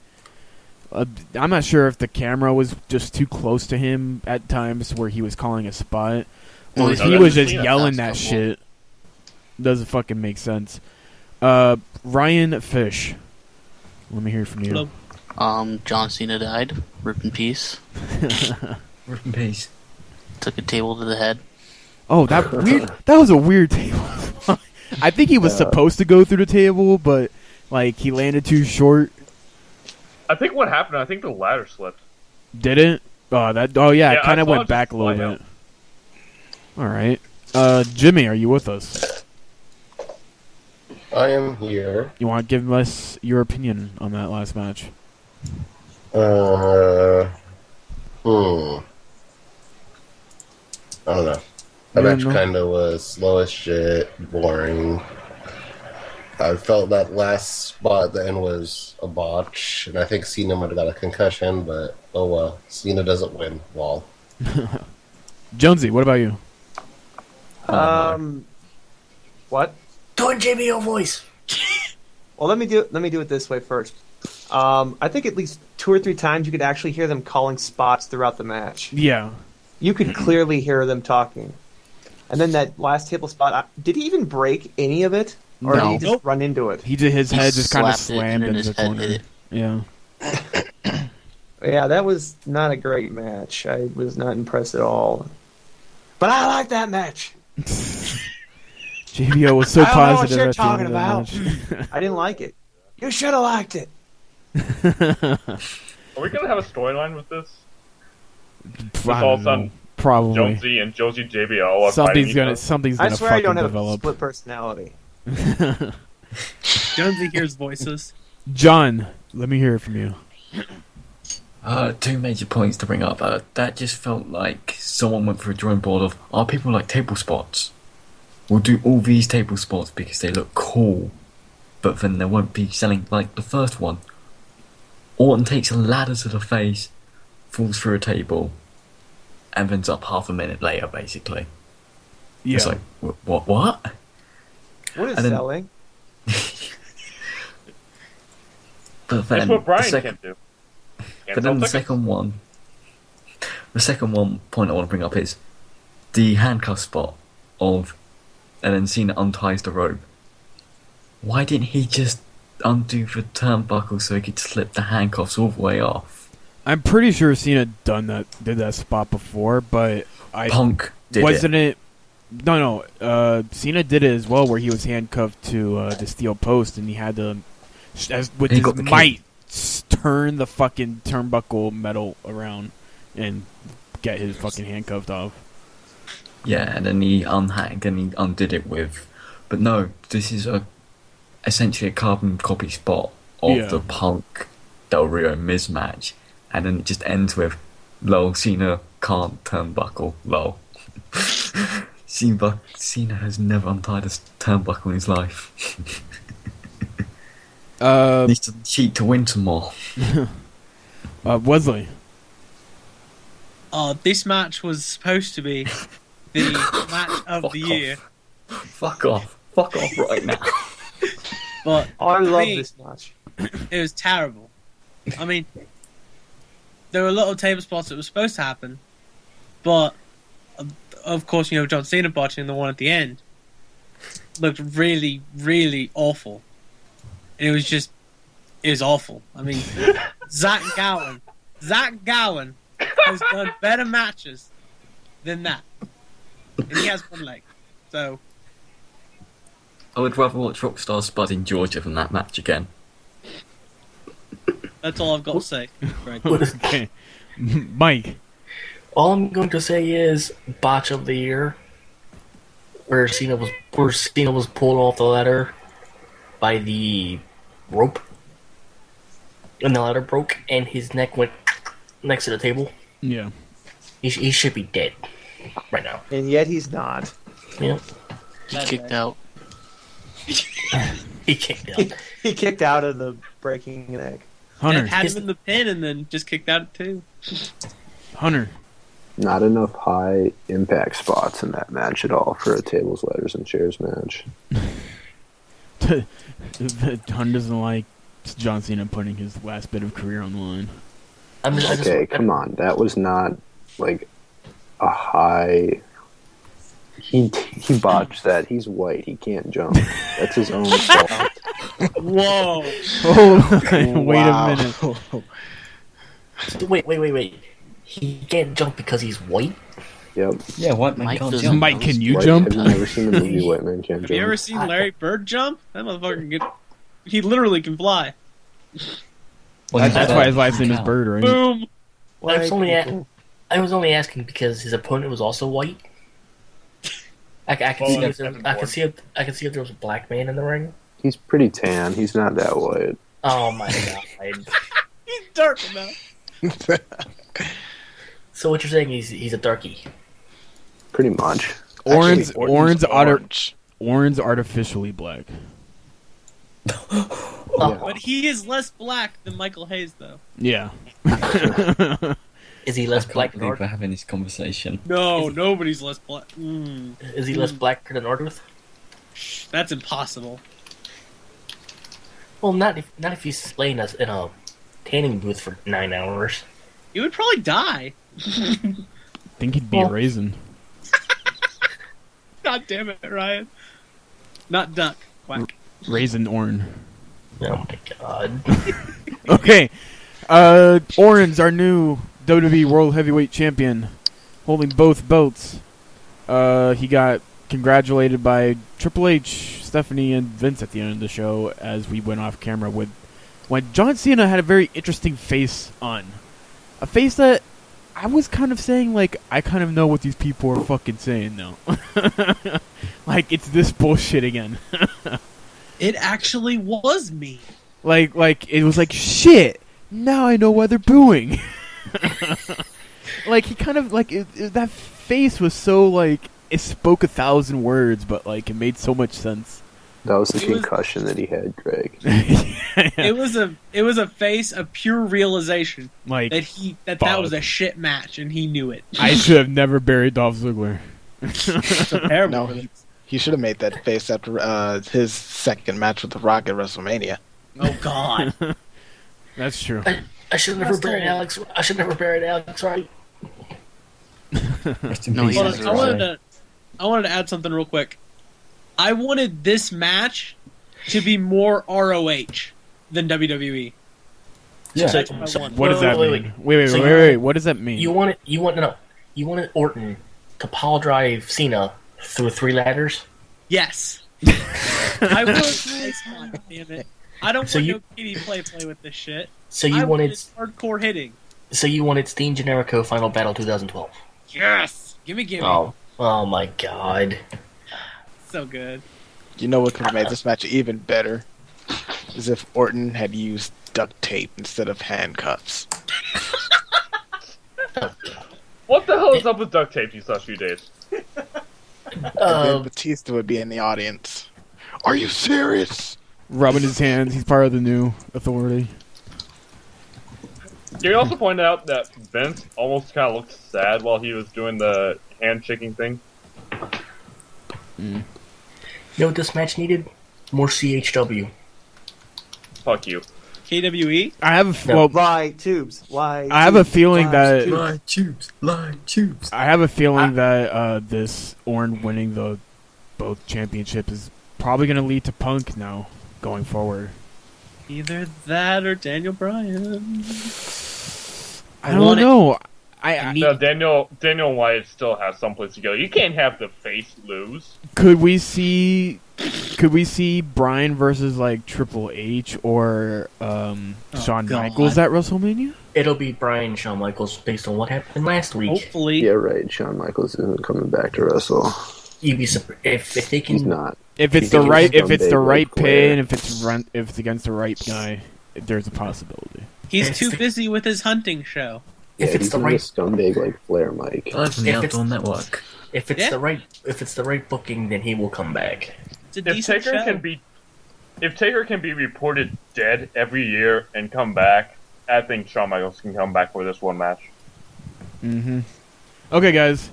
I'm not sure if the camera was just too close to him at times where he was calling a spot, or if he was just yelling that shit. Doesn't fucking make sense. Ryan Fish, let me hear from you. Hello. John Cena died. Rip in peace. Rip in peace. Took a table to the head. Oh, that was a weird table. I think he was supposed to go through the table, but like he landed too short. I think what happened, I think the ladder slipped. Did it? Yeah, it kind of went it back a little fly bit. All right. Jimmy, are you with us? I am here. You want to give us your opinion on that last match? I don't know. That match kind of was slow as shit, boring. I felt that last spot at the end was a botch, and I think Cena might have got a concussion, but oh well. Cena doesn't win. Lol. Jonesy, what about you? What? Do a JBL voice. Well, let me do it this way first. I think at least 2 or 3 times you could actually hear them calling spots throughout the match. Yeah. You could clearly hear them talking. And then that last table spot, did he even break any of it? Or did he just run into it? He did. His head just kind of slapped it, slammed and into his the head corner. hit it. Yeah. Yeah, that was not a great match. I was not impressed at all. But I like that match. JBO was so I don't know what positive you're at the end talking of about. the match. I didn't like it. You should have liked it. Are we gonna have a storyline with this? I all don't of a sudden, know. Probably. Jonesy and Josie JBL are Something's fighting gonna each other? I swear I fucking don't have develop. a split personality. Jonesy hears voices. John, let me hear it from you. 2 major points to bring up. That just felt like someone went through a drawing board of, are people like table spots? We'll do all these table spots because they look cool, but then they won't be selling like the first one. Orton takes a ladder to the face, falls through a table, and then's up half a minute later, basically. Yeah. It's like, what? What is And then- selling? But then That's what Brian the can do. Can't But sell then the tickets. second one point I want to bring up is the handcuff spot of, and then Cena unties the rope. Why didn't he just undo the turnbuckle so he could slip the handcuffs all the way off? I'm pretty sure Cena did that spot before, but Punk did wasn't it. No. Cena did it as well, where he was handcuffed to the steel post, and he had to, with He his got the might, turn the fucking turnbuckle metal around and get his fucking handcuffed off. Yeah, and then he unhacked and he undid it with. But no, this is essentially a carbon copy spot of the Punk Del Rio Miz match, and then it just ends with, lol, Cena can't turnbuckle, lol. Cena has never untied a turnbuckle in his life. Needs to cheat to win some more. Wesley. This match was supposed to be the match of the year. Fuck off right now. But I for love me, this match. It was terrible. I mean, there were a lot of table spots that were supposed to happen, but of course, John Cena botching the one at the end looked really, really awful. And it was awful. I mean, Zach Gowen has done better matches than that. And he has one leg. So, I would rather watch Rockstar Spud in Georgia than that match again. That's all I've got to say. Right. Okay. Mike. All I'm going to say is botch of the year, where Cena was pulled off the ladder by the rope, and the ladder broke, and his neck went next to the table. Yeah. He should be dead right now. And yet he's not. Yeah. He kicked out. He kicked out. He kicked out of the breaking neck. Hunter. Had him in the pin and then just kicked out too. Hunter. Not enough high impact spots in that match at all for a tables, ladders, and chairs match. Hunter doesn't like John Cena putting his last bit of career on the line. Okay, come on. That was not like a high. He botched that. He's white. He can't jump. That's his own fault. Whoa! Wait a minute. Wait. He can't jump because he's white? Yep. Yeah, white man can't jump. Mike, can you White, jump? Have you never seen the movie White Man Can't Have Jump? you ever seen Larry Bird jump? That motherfucker he literally can fly. Well, That's why his last name is Bird, right? Boom! I was only asking because his opponent was also white. I can see if there was a black man in the ring. He's pretty tan. He's not that white. Oh my god! He's dark enough. So what you're saying is he's a darkie? Pretty much. Orange artificially black. But he is less black than Michael Hayes, though. Yeah. Is he less black I than think we're Ardworth? having this conversation. No, nobody's less black. Is he less black than Ardworth? That's impossible. Well, not if he's slaying us in a tanning booth for 9 hours. He would probably die. Think he'd be a raisin. God damn it, Ryan. Not duck. Quack. Raisin Orn. Oh my god. Okay. Oran's our new WWE World Heavyweight Champion, holding both belts. He got congratulated by Triple H, Stephanie, and Vince at the end of the show as we went off camera with when John Cena had a very interesting face on. A face that I was kind of saying, like, I kind of know what these people are fucking saying now. Like, it's this bullshit again. It actually was me. Like it was like, shit, now I know why they're booing. Like, he kind of, like, that face was so, like, it spoke 1,000 words, but, like, it made so much sense. That was the concussion that he had, Greg. It was a face of pure realization Like, that was a shit match, and he knew it. I should have never buried Dolph Ziggler. That's a terrible. No, he should have made that face after his second match with The Rock at WrestleMania. Oh God. That's true. I should have never buried Alex. I should never buried Alex right. Rest in No, peace, he Alex doesn't. I wanted to add something real quick. I wanted this match to be more ROH than WWE. Yeah. That's what I want. What does that Wait. mean? Wait. So What does that mean? You wanted Orton to pile drive Cena through 3 ladders. Yes. I will play spot, damn it. I don't want no kitty play with this shit. So you wanted hardcore hitting. So you wanted Steen Generico Final Battle 2012. Yes. Gimme. Oh my god. So good. You know what could have made this match even better? Is if Orton had used duct tape instead of handcuffs. What the hell is up with duct tape these last few days? Then Batista would be in the audience. Are you serious? Rubbing his hands. He's part of the new authority. You also pointed out that Vince almost kind of looked sad while he was doing the handshaking thing. You know what this match needed? More CHW. Fuck you. KWE? I have Light tubes. I have a feeling that Light tubes. I have a feeling that this Orton winning the both championships is probably going to lead to Punk now going forward. Either that or Daniel Bryan. I don't know. No, Daniel Wyatt still has someplace to go. You can't have the face lose. Could we see could we see Bryan versus like Triple H or Shawn God. Michaels at WrestleMania? It'll be Bryan and Shawn Michaels based on what happened last week. Hopefully. Yeah, right. Shawn Michaels isn't coming back to wrestle. You'd be surprised if they can. He's not. If it's He's the a right, if scumbag it's the right like pay, Flair. and if it's against the right guy, there's a possibility. He's too busy with his hunting show. Yeah, If it's he's the not right, a scumbag like Flair, Mike. Live on the If it's- Outdoor Network. if it's Yeah. the right booking, then he will come back. It's a If decent Taker show. can be reported dead every year and come back, I think Shawn Michaels can come back for this one match. Mm-hmm. Okay, guys.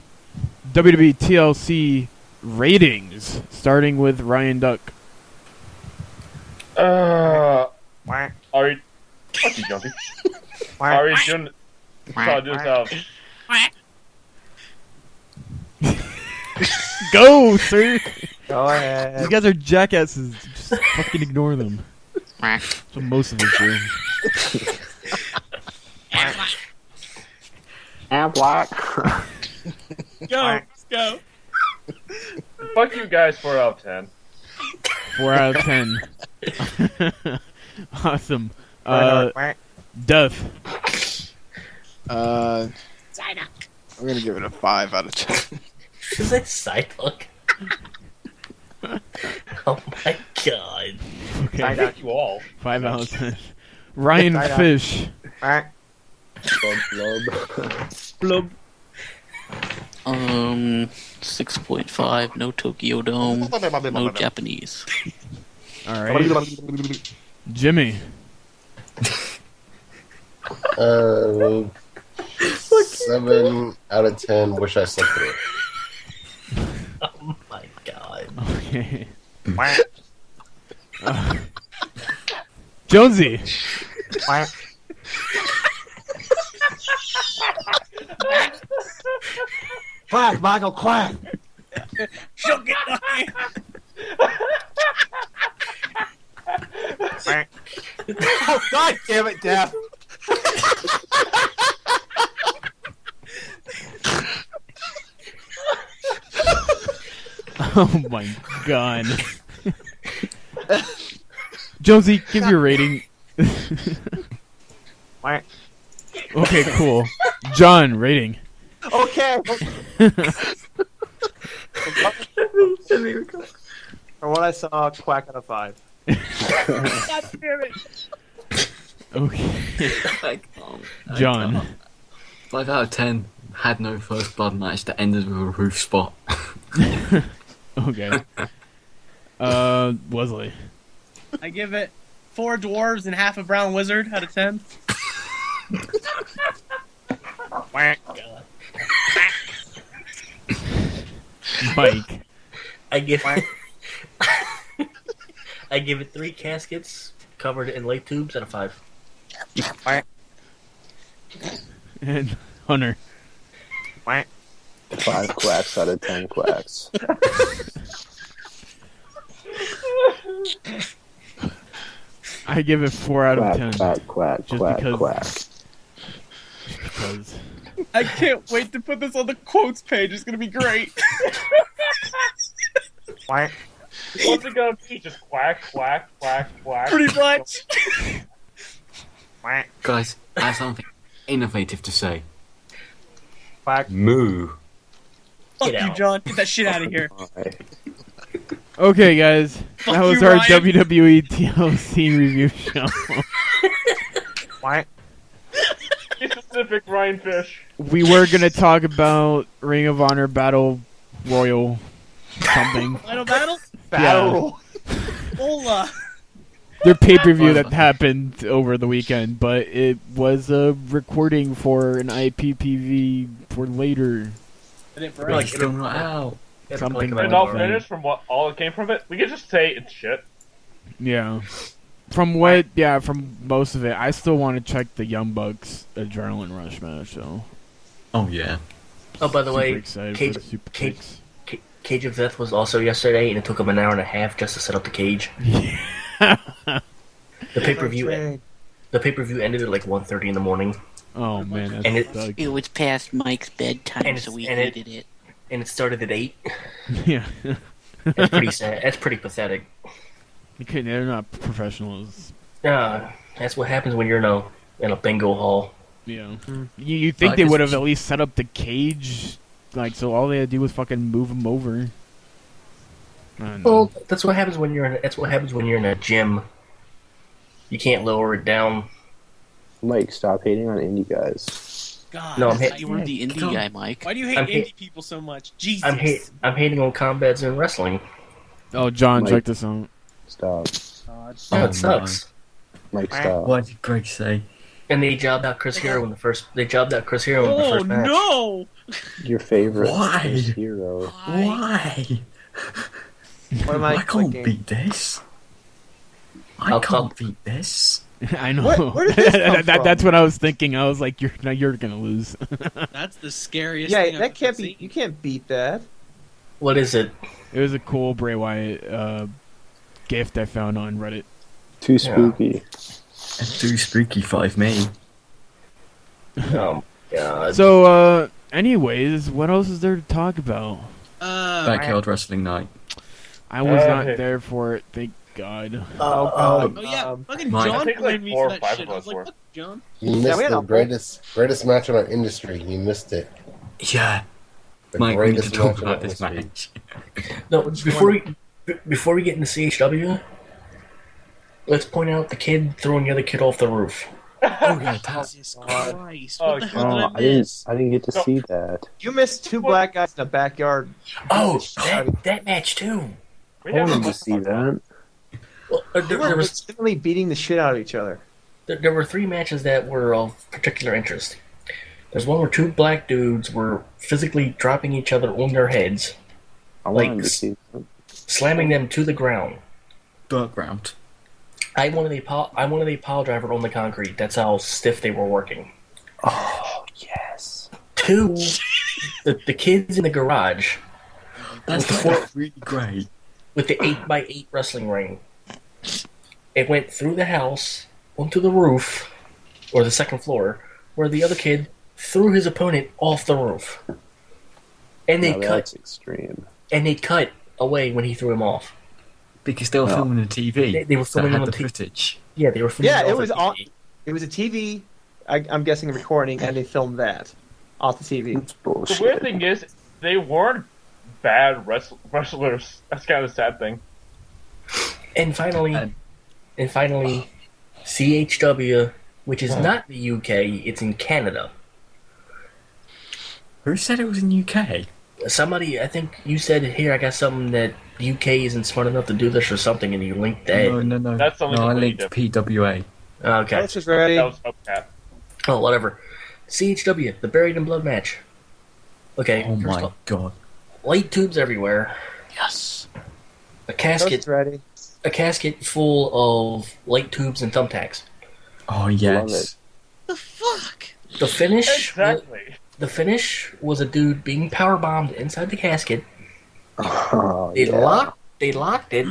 WWE TLC ratings, starting with Ryan Duck. Are you... Fuck you, Jumpy. Are you doing... So this out. Go, sir! Go ahead. These guys are jackasses. Just fucking ignore them. That's what most of us do. And black. Go, go. Fuck you guys, 4 out of 10. 4 out of 10. Awesome. Duff. I'm gonna give it a 5 out of 10. Is that Psyduck? Oh my god. Okay. Fuck you all. 5 out of 10. Ryan Psyduck. Fish. Blub. 6.5. No Tokyo Dome. No Japanese. Alright. Jimmy. 7 out of 10. Wish I slept through it. Oh my god. Okay. Jonesy. Quack, Michael, quack. She'll get Oh, God damn it, Jeff. Oh my god. Jonesy, give your rating. Quack. Okay, cool. John, rating. Okay. From what I saw, quack out of 5. God damn it. Okay. John. 5 out of 10. Had no first blood match that ended with a roof spot. Okay. Wesley. I give it 4 dwarves and half a brown wizard out of 10. Mike. I give it 3 caskets covered in light tubes out of 5. And Hunter. 5 quacks out of 10 quacks. I give it 4 out of 10. Quack, quack, Just quack, because- quack. Because I can't wait to put this on the quotes page. It's gonna be great. Quack. What's it gonna be? Just quack, quack, quack, quack. Pretty much. Quack. Guys, I have something innovative to say. Quack. Moo. Fuck Get you, out. John. Get that shit out of here. okay, guys. Fuck That was you, our Ryan. WWE TLC review show. Quack. Be specific, Ryan Fish. We were gonna talk about Ring of Honor Battle Royal something. Final battle? Battle. Hola. Their pay-per-view that happened over the weekend, but it was a recording for an IPPV for later. I didn't Like, break. Still not out. Something And like all that. finished from what all that came from it. We could just say it's shit. Yeah. From most of it, I still want to check the Young Bucks Adrenaline Rush match, so. Oh, yeah. Oh, by the Super way, excited Cage- for the Super Cage- Kicks. Cage of Death was also yesterday, and it took them an hour and a half just to set up the cage. The pay-per-view ended at like 1:30 in the morning, Oh man, And that it- sucks. It was past Mike's bedtime, And so we and it- hated it. and it started at 8. Yeah. That's pretty sad. That's pretty pathetic. They're not professionals. That's what happens when you're in a bingo hall. Yeah. You think they would have at least set up the cage, like, so all they had to do was fucking move him over. Well, that's what happens when you're in a gym. You can't lower it down. Mike, stop hating on indie guys. God, No, You were the indie guy, Mike. why do you hate indie people so much? Jesus. I'm hating on combats and wrestling. Oh, John, Mike. check this out. Stop. No, it sucks. Mike, stop. What did Greg say? And they jobbed out Chris Hero in the first. They jobbed out Chris Hero in the Oh first match. no! Your favorite Why? hero. Why? What am I I can't clicking? beat this. I I'll can't beat this. I know. Where did this come from? That's what I was thinking. I was like, you're gonna lose. That's the scariest Yeah, thing I've that can't ever be. seen. You can't beat that. What is it? It was a cool Bray Wyatt gift I found on Reddit. Too spooky. It's too spooky for me. Oh God. So, anyways, what else is there to talk about? Backyard wrestling night. I was not Okay. there for it, thank God. Oh yeah, fucking Mike. John I think, like, blamed me 4 for or that 5 shit. of I us was like, were. "Fuck, John." You missed we had the a- greatest match in our industry. You missed it. Yeah. The Mike, we need to greatest talk match in our about this history. match. No, before we get into CHW, let's point out the kid throwing the other kid off the roof. Oh yeah, that's Jesus Christ! Oh, What the hell Oh, did I miss? I didn't get to see that. You missed two black guys in a backyard. Oh, that match too. We I have wanted to see that. Well, They there were was legitimately beating the shit out of each other. there were 3 matches that were of particular interest. There's one where 2 black dudes were physically dropping each other on their heads, I Like, wanted to see that. slamming them to the ground. background. I wanted a pile driver on the concrete. That's how stiff they were working. Oh, yes. 2, the kids in the garage That's really great. with the 8x8 wrestling ring. It went through the house onto the roof, or the second floor, where the other kid threw his opponent off the roof. And they Now cut that's extreme. away when he threw him off. Because they were filming the TV. They were filming that on had the the footage. Yeah, they were filming Yeah, off it the was on. TV. It was a TV. I'm guessing a recording, and they filmed that off the TV. That's The bullshit. weird thing is, they weren't bad wrestlers. That's kind of the sad thing. And finally, And- CHW, which is not the UK, it's in Canada. Who said it was in UK? Somebody, I think you said, here, I got something that the UK isn't smart enough to do this or something, and you linked that. No. That's something No, I completely linked PWA. Okay. Coach is ready. That was Hubcap. Oh, whatever. CHW, the Buried in Blood match. Okay, Oh first my off, god. light tubes everywhere. Yes. A Coach casket, is ready. a casket full of light tubes and thumbtacks. Oh Love yes. it. The fuck? The finish, Exactly. the finish was a dude being power bombed inside the casket. Oh, They yeah. locked it,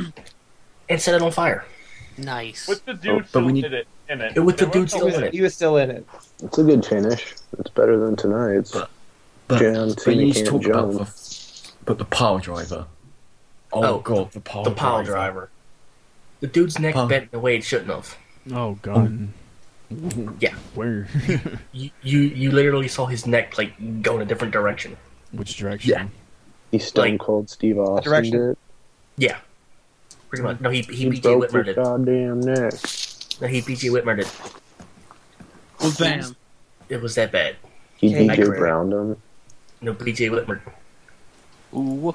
and set it on fire. Nice. With the Oh, dude but still we need- in it. With the There dude was still no- in it. He was still in it. It's a good finish. It's better than tonight's. But, John but you need to Cena talk can't about jump. the pile driver. Oh, Oh, god, the pile The pile driver. The dude's neck Huh. bent in a way it shouldn't have. Oh God. Yeah. Where? You literally saw his neck like go in a different direction. Which direction? Yeah. He's Stone Like- Cold Steve Austin Direction. did. Yeah. Pretty much. No, he He PJ broke Whitmer his did. goddamn neck. No, he PJ Whitmer did. Well, bam. It was that bad. He Hey, DJ Greg. Browned him. No, PJ Whitmer. Ooh.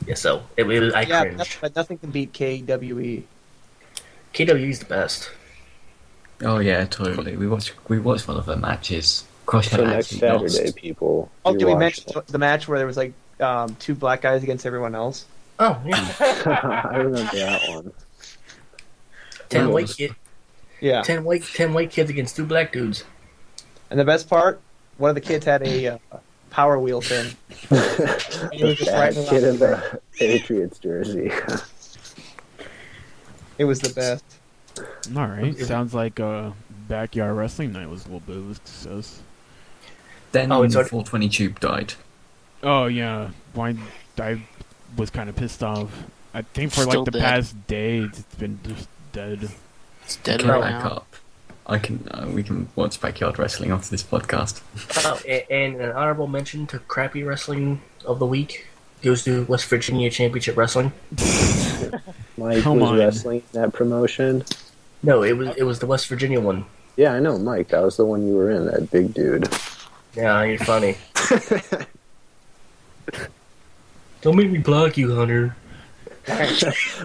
Yeah, so it was. I Yeah, cringed. but nothing can beat KWE. KWE's the best. Oh yeah, totally. We watched one of their matches. Crosshair So next actually lost. Saturday, people. Oh, you're did we watching mention the match where there was like 2 black guys against everyone else? Oh yeah. it. I remember that one. 10 Well, white kid, Yeah. 10 white kids against 2 black dudes. And the best part, one of the kids had a Power Wheel thing. He was The just fat riding kid around. in the Patriots jersey. It was the best. All right. Sounds like backyard wrestling night was a little bit of a success. Then Oh, it's the already- 420 tube died. Oh yeah. Why? I was kind of pissed off. I think for Still like the dead. past day, it's been just dead. It's dead Get right back now. up. We can watch backyard wrestling after this podcast. Oh, and an honorable mention to crappy wrestling of the week goes to West Virginia Championship Wrestling. Mike Come was on. wrestling that promotion. No, it was the West Virginia one. Yeah, I know, Mike. That was the one you were in. That big dude. Yeah, you're funny. Don't make me block you, Hunter.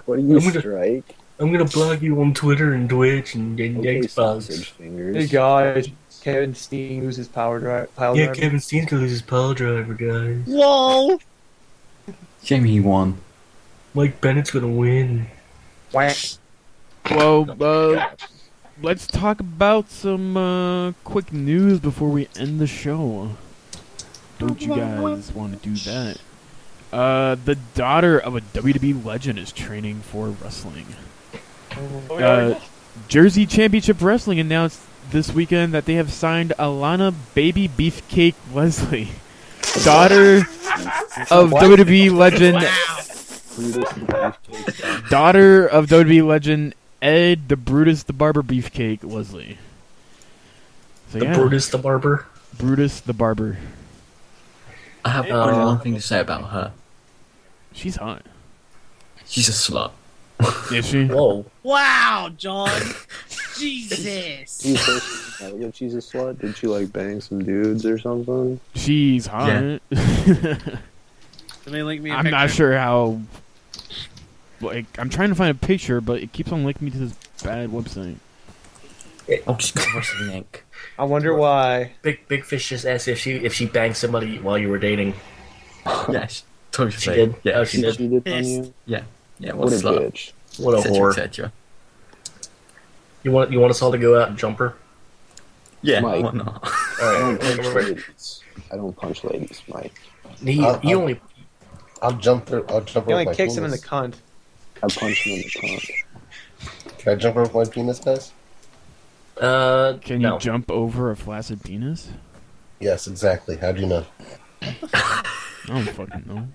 What do you I'm gonna- strike? I'm gonna block you on Twitter and Twitch and Okay, Xbox. sausage fingers. Hey guys, Kevin Steen loses pile Yeah, driver. Kevin Steen's gonna lose his pile driver, guys. Whoa! Jamie, he won. Mike Bennett's gonna win. Well, let's talk about some quick news before we end the show. Don't you guys want to do that? The daughter of a WWE legend is training for wrestling. Jersey Championship Wrestling announced this weekend that they have signed Alana Baby Beefcake Leslie, daughter of WWE legend, daughter of WWE legend Ed the Brutus the Barber Beefcake Leslie. So, The yeah, Brutus the Barber. Brutus the Barber. I have only one thing to say about her. She's hot. She's a slut. Is she? Whoa. Wow, John. Jesus. Do you think that she's a slut? Did she like bang some dudes or something? She's hot. Yeah. Somebody link me a I'm picture. not sure how. Like, I'm trying to find a picture, but it keeps on linking me to this bad website. I'll just go wrestling Inc. I wonder why. Big Fish just asked if she banged somebody while you were dating. Yes, totally. She did? Yeah, Oh, she did. She did on Pissed. you? Yeah, What what a a slut. bitch. What a Etc. whore. etc. You want us all to go out and jump her? Yeah, Mike. why not? I don't Alright. punch ladies. I don't punch ladies, Mike. You only I'll jump her. I'll jump her He only with my kicks him in the penis. cunt. I punch him in the cunt. Can I jump her with my penis, guys? Can you no. jump over a flaccid penis? Yes, exactly. How do you know? I don't fucking know.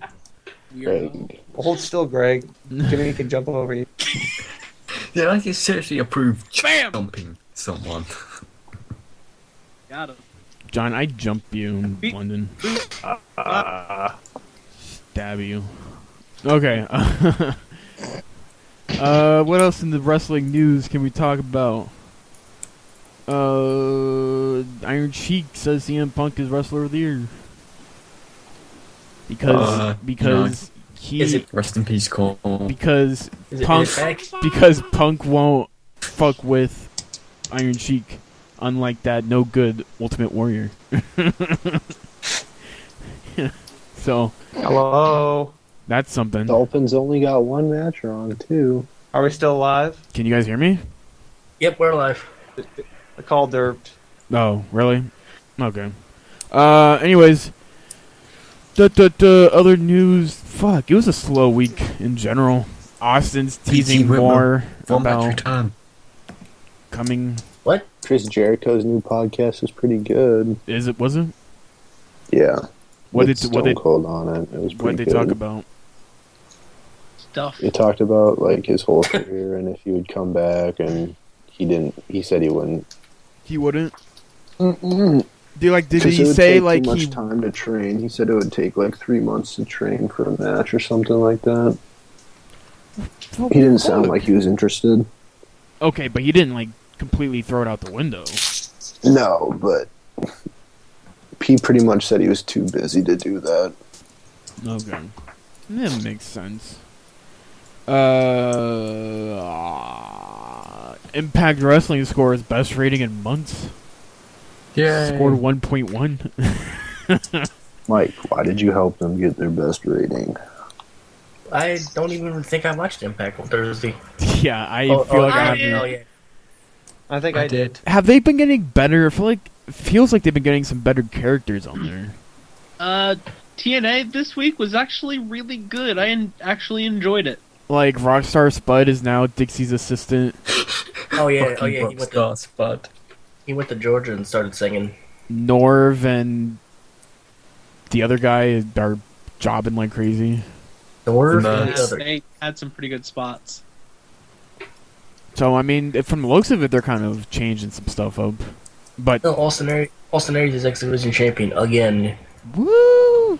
Greg. Hold still, Greg. Jimmy can jump over you. Yeah, I can seriously approve Bam! jumping someone. Got him. John, I jump you in Beep. London. Stab you. Okay. What else in the wrestling news can we talk about? Iron Sheik says CM Punk is Wrestler of the Year. Because Is he it- Rest in peace, Cole. because Is it Punk back? because Punk won't fuck with Iron Sheik, unlike that no good Ultimate Warrior. So Hello. that's something. Dolphins only got one match wrong, too. Are we still alive? Can you guys hear me? Yep, we're alive. I called derped. Oh, really? Okay. Anyways, other news. Fuck, it was a slow week in general. Austin's teasing Whitmer. more One match about return. coming. What? Chris Jericho's new podcast is pretty good. Is it? Was it? Yeah. What With did what Stone they Cold on it. It was what pretty they good. talk about? Stuff. He talked about like his whole career and if he would come back, and he didn't. He said he wouldn't. He wouldn't. Mm-mm. Did Because he it would say take like too much he? time to train? He said it would take like 3 months to train for a match or something like that. He didn't sound like he was interested. Okay, but he didn't like completely throw it out the window. No, but he pretty much said he was too busy to do that. Okay, that makes sense. Impact Wrestling scores best rating in months. Yeah. Scored 1.1. Mike, why did you help them get their best rating? I don't even think I watched Impact on Thursday. Yeah, I feel like I have. yeah. I think I did. Have they been getting better? I feel like it feels like they've been getting some better characters on there. TNA this week was actually really good. I actually enjoyed it. Like Rockstar Spud is now Dixie's assistant. Oh yeah, Fucking He Rockstar Spud. went to Georgia and started singing. Norv and the other guy are jobbing like crazy. Swerve The and the Merc. other. They had some pretty good spots. So I mean, from the looks of it, they're kind of changing some stuff up. But No, Austin Aries is X Division champion again. woo!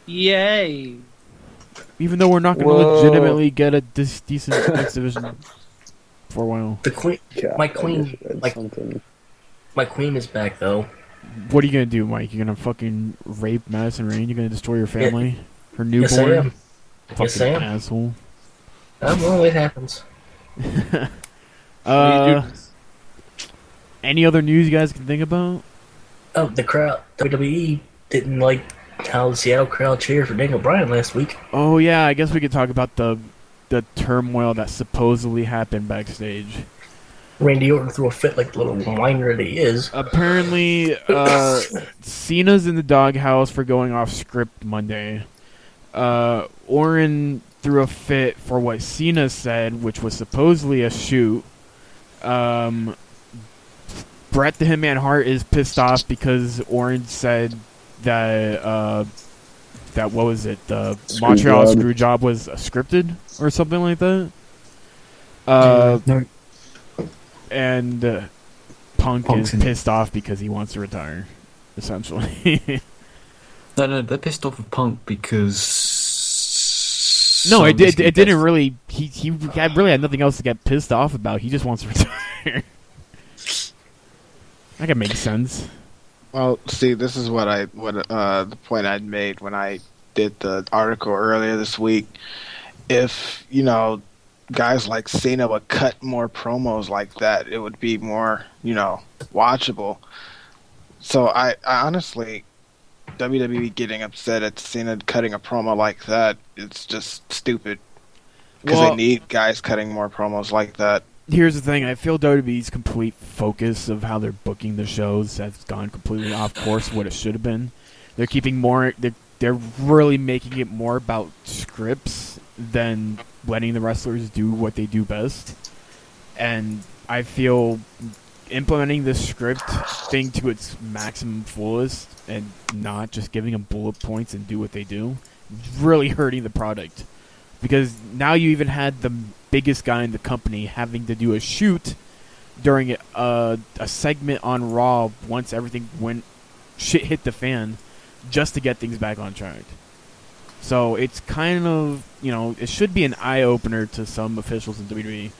Yay! Even though we're not going to Whoa. legitimately get a decent X division for a while. The queen, God, my I queen, just read like something. my queen is back though. What are you gonna do, Mike? You're gonna fucking rape Madison Rain? You're gonna destroy your family? Her Yes, I newborn? am. Fucking Yes, I am. asshole. Well, it happens. Any other news you guys can think about? Oh, the crowd, WWE didn't like how the Seattle crowd cheered for Daniel Bryan last week. Oh yeah, I guess we could talk about the turmoil that supposedly happened backstage. Randy Orton threw a fit like the little whiner that he is. Apparently, Cena's in the doghouse for going off script Monday. Orton threw a fit for what Cena said, which was supposedly a shoot. Bret the Hitman Hart is pissed off because Orton said that that what was it? The Montreal Screwjob was scripted or something like that. And Punk is pissed off because he wants to retire, essentially. No, they're pissed off with Punk because... No, it didn't really. He really had nothing else to get pissed off about. He just wants to retire. That can make sense. Well, see, this is what the point I'd made when I did the article earlier this week. If guys like Cena would cut more promos like that, it would be more watchable. So I honestly, WWE getting upset at Cena cutting a promo like that, it's just stupid. Because they need guys cutting more promos like that. Here's the thing. I feel WWE's complete focus of how they're booking the shows has gone completely off course what it should have been. They're keeping more... They're really making it more about scripts than letting the wrestlers do what they do best. And I feel implementing the script thing to its maximum fullest and not just giving them bullet points and do what they do is really hurting the product. Because now you even had the biggest guy in the company having to do a shoot during a segment on Raw once everything shit hit the fan just to get things back on track. So it's kind of, it should be an eye-opener to some officials in WWE.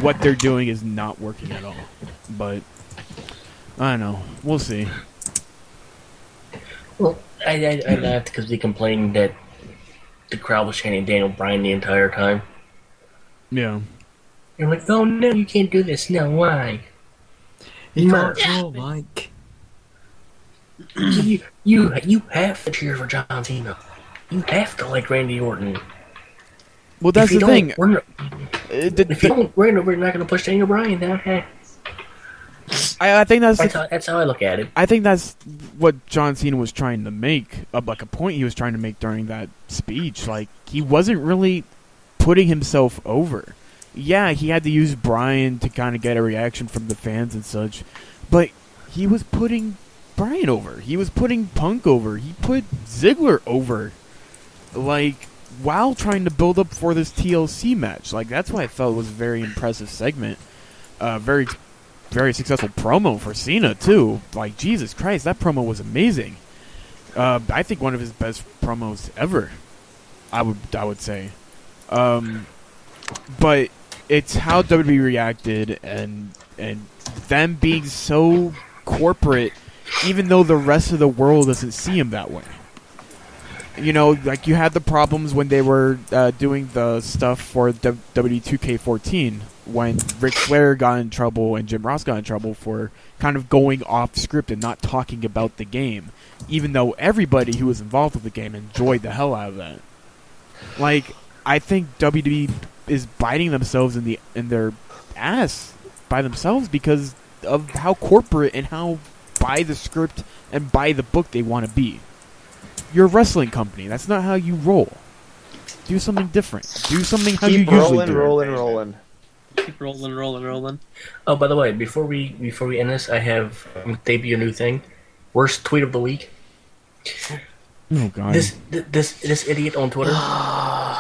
What they're doing is not working at all. But, I don't know. We'll see. Well, I laughed because we complained that the crowd was chanting Daniel Bryan the entire time. Yeah. You're like, oh no, you can't do this. No, why? You can't draw, Mike. You have to cheer for John Cena. You have to like Randy Orton. Well, that's the thing. If you don't, we're not going to push Daniel Bryan down. I think that's how I look at it. I think that's what John Cena was trying to make, like a point he was trying to make during that speech. Like, he wasn't really putting himself over. Yeah, he had to use Bryan to kind of get a reaction from the fans and such, but he was putting Bryan over. He was putting Punk over. He put Ziggler over. Like, while trying to build up for this TLC match. Like, that's why I felt it was a very impressive segment. Very successful promo for Cena, too. Like, Jesus Christ, that promo was amazing. I think one of his best promos ever, I would say. But it's how WWE reacted and them being so corporate, even though the rest of the world doesn't see him that way. Like you had the problems when they were doing the stuff for WWE 2K14 when Ric Flair got in trouble and Jim Ross got in trouble for kind of going off script and not talking about the game, even though everybody who was involved with the game enjoyed the hell out of that. Like, I think WWE is biting themselves in their ass by themselves because of how corporate and how by the script and by the book they want to be. You're a wrestling company. That's not how you roll. Do something different. Do something how you usually do. Rolling. Keep rolling. Oh, by the way, before we end this, I have debut a new thing. Worst tweet of the week. Oh God. This idiot on Twitter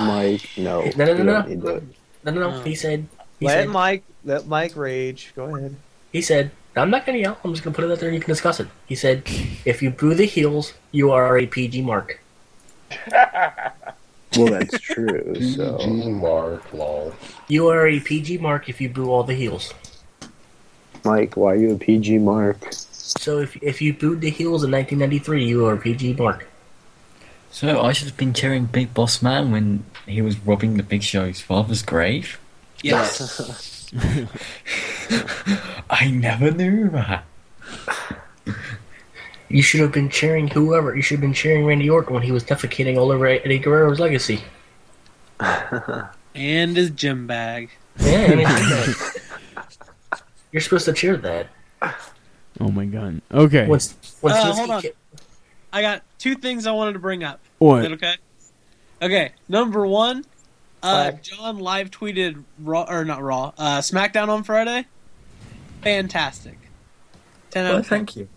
Mike, no. No. You don't need to. No. He said. Let Mike rage. Go ahead. He said, I'm not going to yell. I'm just going to put it out there and you can discuss it. He said, if you boo the heels, you are a PG mark. Well, that's true. So PG mark, lol. You are a PG mark if you boo all the heels. Mike, why are you a PG mark? So if you booed the heels in 1993, you are a PG mark. So I should have been cheering Big Boss Man when he was robbing the Big Show's father's grave? Yes. I never knew that. You should have been cheering whoever. You should have been cheering Randy Orton when he was defecating all over Eddie Guerrero's legacy. And his gym bag. Yeah, and his gym bag. You're supposed to cheer that. Oh my god. Okay. Once Hold on. I got two things I wanted to bring up. What? Is that okay? Okay. Number one, Flag. John live tweeted SmackDown on Friday. Fantastic. 10 out Well, of 10. thank you.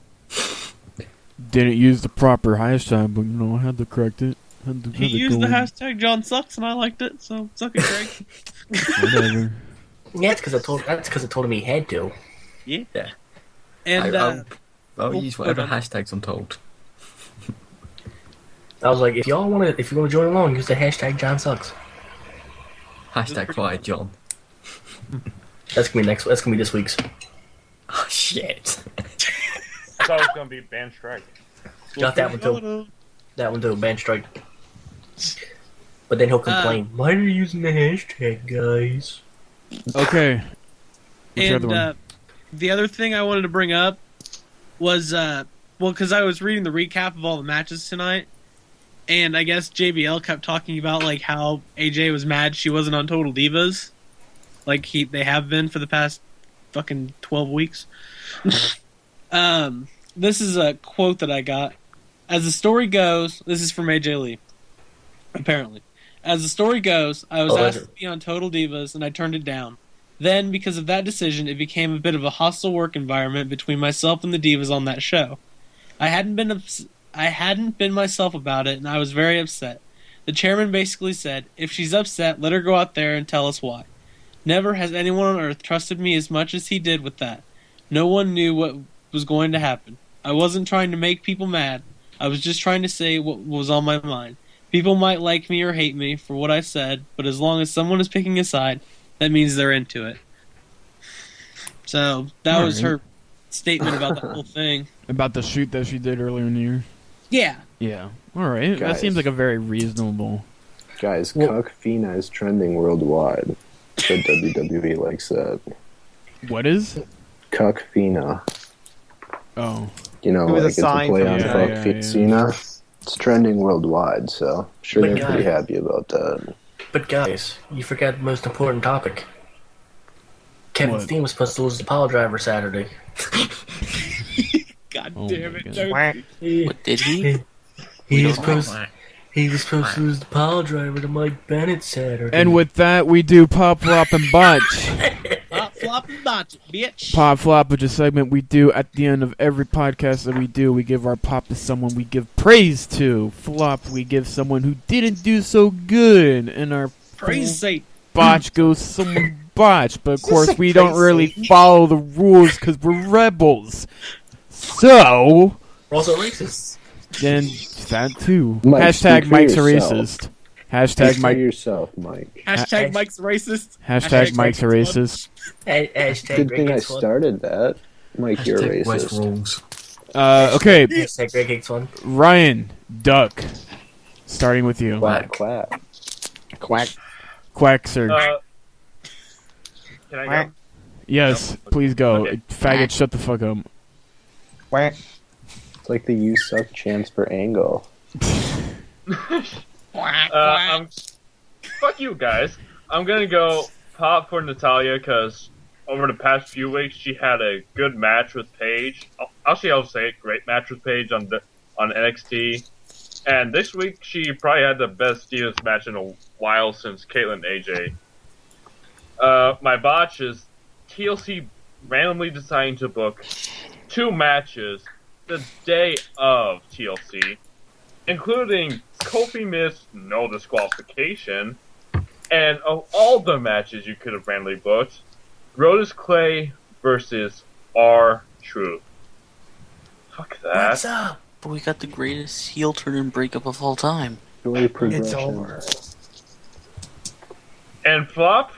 Didn't use the proper hashtag, but I had to correct it. He used the hashtag John sucks and I liked it, so suck it, Greg. Whatever. Yeah, that's because I told him he had to. Yeah. Yeah. And I'll use whatever okay. hashtags I'm told. I was like, if you want to join along, use the hashtag John sucks. Hashtag fire John. That's gonna be this week's. Oh, shit. I thought it was gonna be band strike. Got that one too. That one too, ban strike. But then he'll complain. Why are you using the hashtag, guys? Okay. What's the other And one? the other thing I wanted to bring up was, because I was reading the recap of all the matches tonight, and I guess JBL kept talking about like how AJ was mad she wasn't on Total Divas, like they have been for the past fucking 12 weeks. This is a quote that I got. As the story goes, this is from AJ Lee. Apparently, as the story goes, I was asked to be on Total Divas, and I turned it down. Then, because of that decision, it became a bit of a hostile work environment between myself and the divas on that show. I hadn't been myself about it, and I was very upset. The chairman basically said, if she's upset, let her go out there and tell us why. Never has anyone on earth trusted me as much as he did with that. No one knew what was going to happen. I wasn't trying to make people mad. I was just trying to say what was on my mind. People might like me or hate me for what I said, but as long as someone is picking a side, that means they're into it. So that was her statement about the whole thing. About the shoot that she did earlier in the year? Yeah. Yeah. Alright. That Guys. seems like a very reasonable... Guys, Cuck Fina is trending worldwide. The WWE likes that. What is? Cuck Fina. Oh. You know, It was a like it's a sign play from on the- Fuck Cena. It's trending worldwide, so I'm sure But they're guys- pretty happy about that. But guys, you forgot the most important topic. Kevin What? Steen was supposed to lose the pile driver Saturday. God Oh damn my it. God. Don't- What did he? He was supposed to lose the pile driver to Mike Bennett Saturday. And with that, we do Pop, Flop, and Botch. Pop, flop, and botch, bitch. Pop, Flop, which is a segment we do at the end of every podcast that we do. We give our pop to someone we give praise to. Flop, we give someone who didn't do so good. And our Praise sake. Botch goes to someone who botched. But of course, we don't really follow the rules because we're rebels. So, We're also racist. then that too. Mike, Hashtag speak for Mike's a yourself. racist. Hashtag Speak for Mike. yourself, Mike. Hashtag Mike's racist. Hashtag Mike's a racist. Hashtag Good Greg thing I hates fun. started that. Mike, you're Hashtag West racist. rules. Okay, Hashtag Greg hates fun. Ryan, Duck. Starting with you. Quack, quack. Quack. Quack, sir. Can I go? Yes, please go. Okay. Faggot, shut the fuck up. Quack. It's like the You Suck chance for Angle. Fuck you guys. I'm gonna go pop for Natalia because over the past few weeks she had a good match with Paige. Actually, I'll say it, great match with Paige on NXT. And this week she probably had the best Divas match in a while since Caitlyn AJ. My botch is TLC randomly deciding to book 2 matches the day of TLC, including Kofi missed no disqualification, and of all the matches you could have randomly booked, Brodus Clay versus R-Truth. Fuck that. What's up? But we got the greatest heel turn and breakup of all time. It's over. And Flop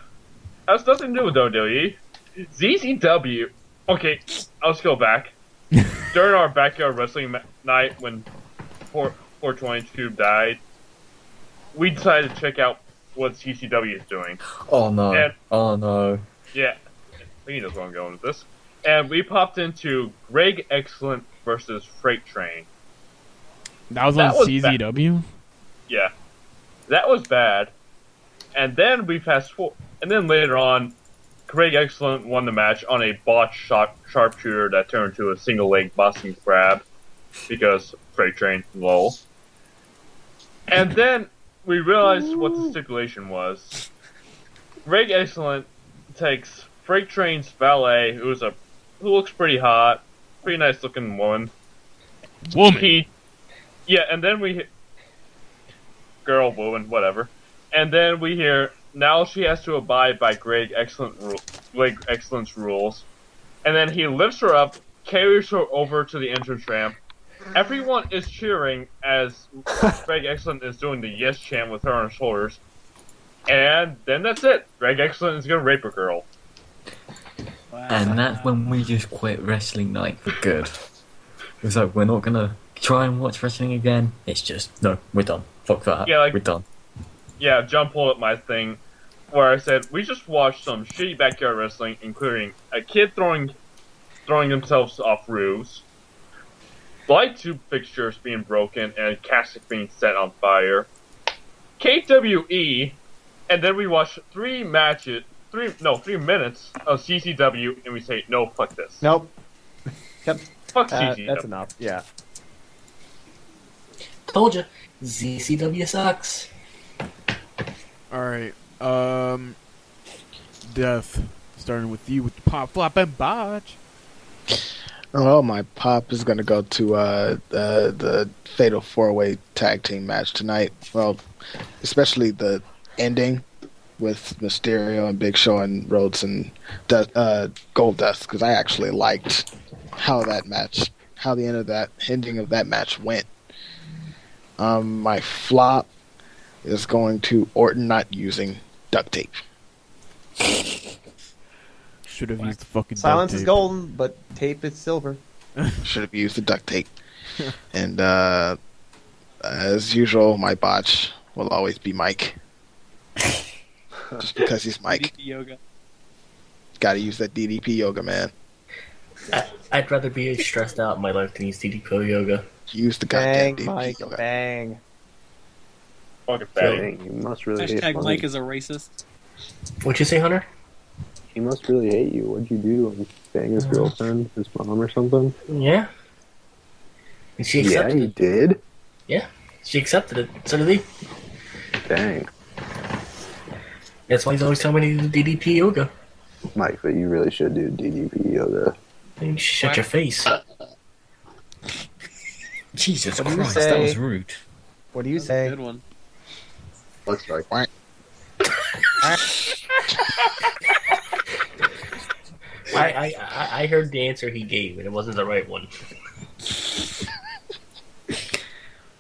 has nothing to do with WWE. ZZW. Okay, let's go back. During our backyard wrestling night when 422 died, we decided to check out what CCW is doing. Oh no. And, oh no. Yeah, he knows where I'm going with this. And we popped into Greg Excellent versus Freight Train. That was on CZW? Yeah. That was bad. And then we fast forward. And then later on, Greg Excellent won the match on a botched sharpshooter that turned into a single leg Boston Crab because Freight Train, lol. And then we realized what the stipulation was. Greg Excellent takes Freight Train's valet, who looks pretty hot, pretty nice looking woman. And then woman, whatever. And then we hear now she has to abide by Greg Excellent's rules. And then he lifts her up, carries her over to the entrance ramp. Everyone is cheering as Greg Excellent is doing the yes chant with her on her shoulders. And then that's it. Greg Excellent is gonna rape a girl. Wow. And that's when we just quit wrestling night for good. It was like, we're not gonna try and watch wrestling again. It's just, no, we're done. Fuck that. Yeah, we're done. Yeah, John pulled up my thing where I said, we just watched some shitty backyard wrestling, including a kid throwing themselves off roofs, light tube fixtures being broken, and a casket being set on fire, KWE, and then we watched 3 minutes of CCW, and we say, no, fuck this. Nope. Yep. Fuck CCW. That's enough. Yeah. Told you, ZCW sucks. Alright, Death, starting with you with the pop, flop, and botch. Oh, my pop is going to go to the Fatal 4-Way Tag Team match tonight. Well, especially the ending with Mysterio and Big Show and Rhodes and Goldust, because I actually liked how the ending of that match went. My flop is going to Orton not using duct tape. Should have used the fucking Silence duct tape. is golden, but tape is silver. Should have used the duct tape. And as usual, my botch will always be Mike. Just because he's Mike. DDP yoga. Gotta use that DDP yoga, man. I'd rather be stressed out in my life than use DDP yoga. Use the goddamn Bang, DDP Mike, yoga. bang. Fucking Dang, you must really hate Hashtag Mike. Mike is a racist. What'd you say, Hunter? He must really hate you. What'd you do? Like, bang his girlfriend, his mom, or something? Yeah. And she Yeah, accepted he it. did? Yeah, she accepted it. So did he. Dang. That's why he's always telling me to do DDP yoga. Mike, but you really should do DDP yoga. You shut your face. Jesus What do you Christ, say? that was rude. What do you That's a say? good one. Looks like. I heard the answer he gave, and it wasn't the right one.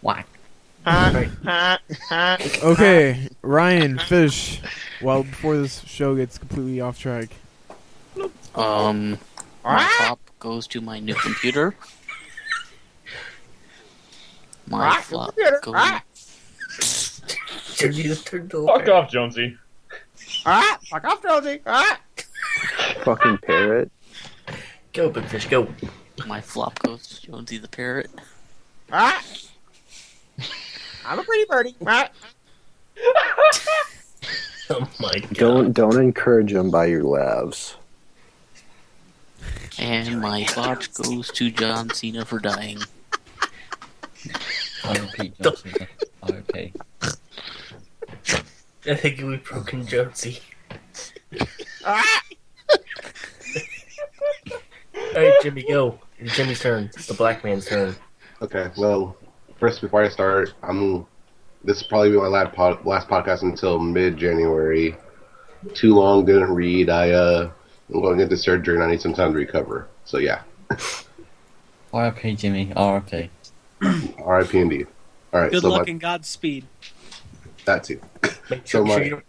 Whack. Okay, Ryan, Fish. Well, before this show gets completely off track. My flop goes to my new computer. My flop goes. Should you just turn the Fuck off, Jonesy. Fuck off, Jonesy. Fucking parrot. Go, Big Fish, go. My flop goes to Jonesy the Parrot. I'm a pretty birdie. Oh my god. Don't encourage him by your laughs. And my botch goes to John Cena for dying. I repeat, Johnson. Okay. I think we've broken Jonesy. Alright, Jimmy, go. It's Jimmy's turn. It's the black man's turn. Okay, well, first, before I start, I'm this will probably be my last podcast until mid-January. Too long, didn't read. I'm going into surgery and I need some time to recover. So yeah. R.I.P. Jimmy. R.I.P. R.I.P. indeed. All right. Good luck and Godspeed. That too.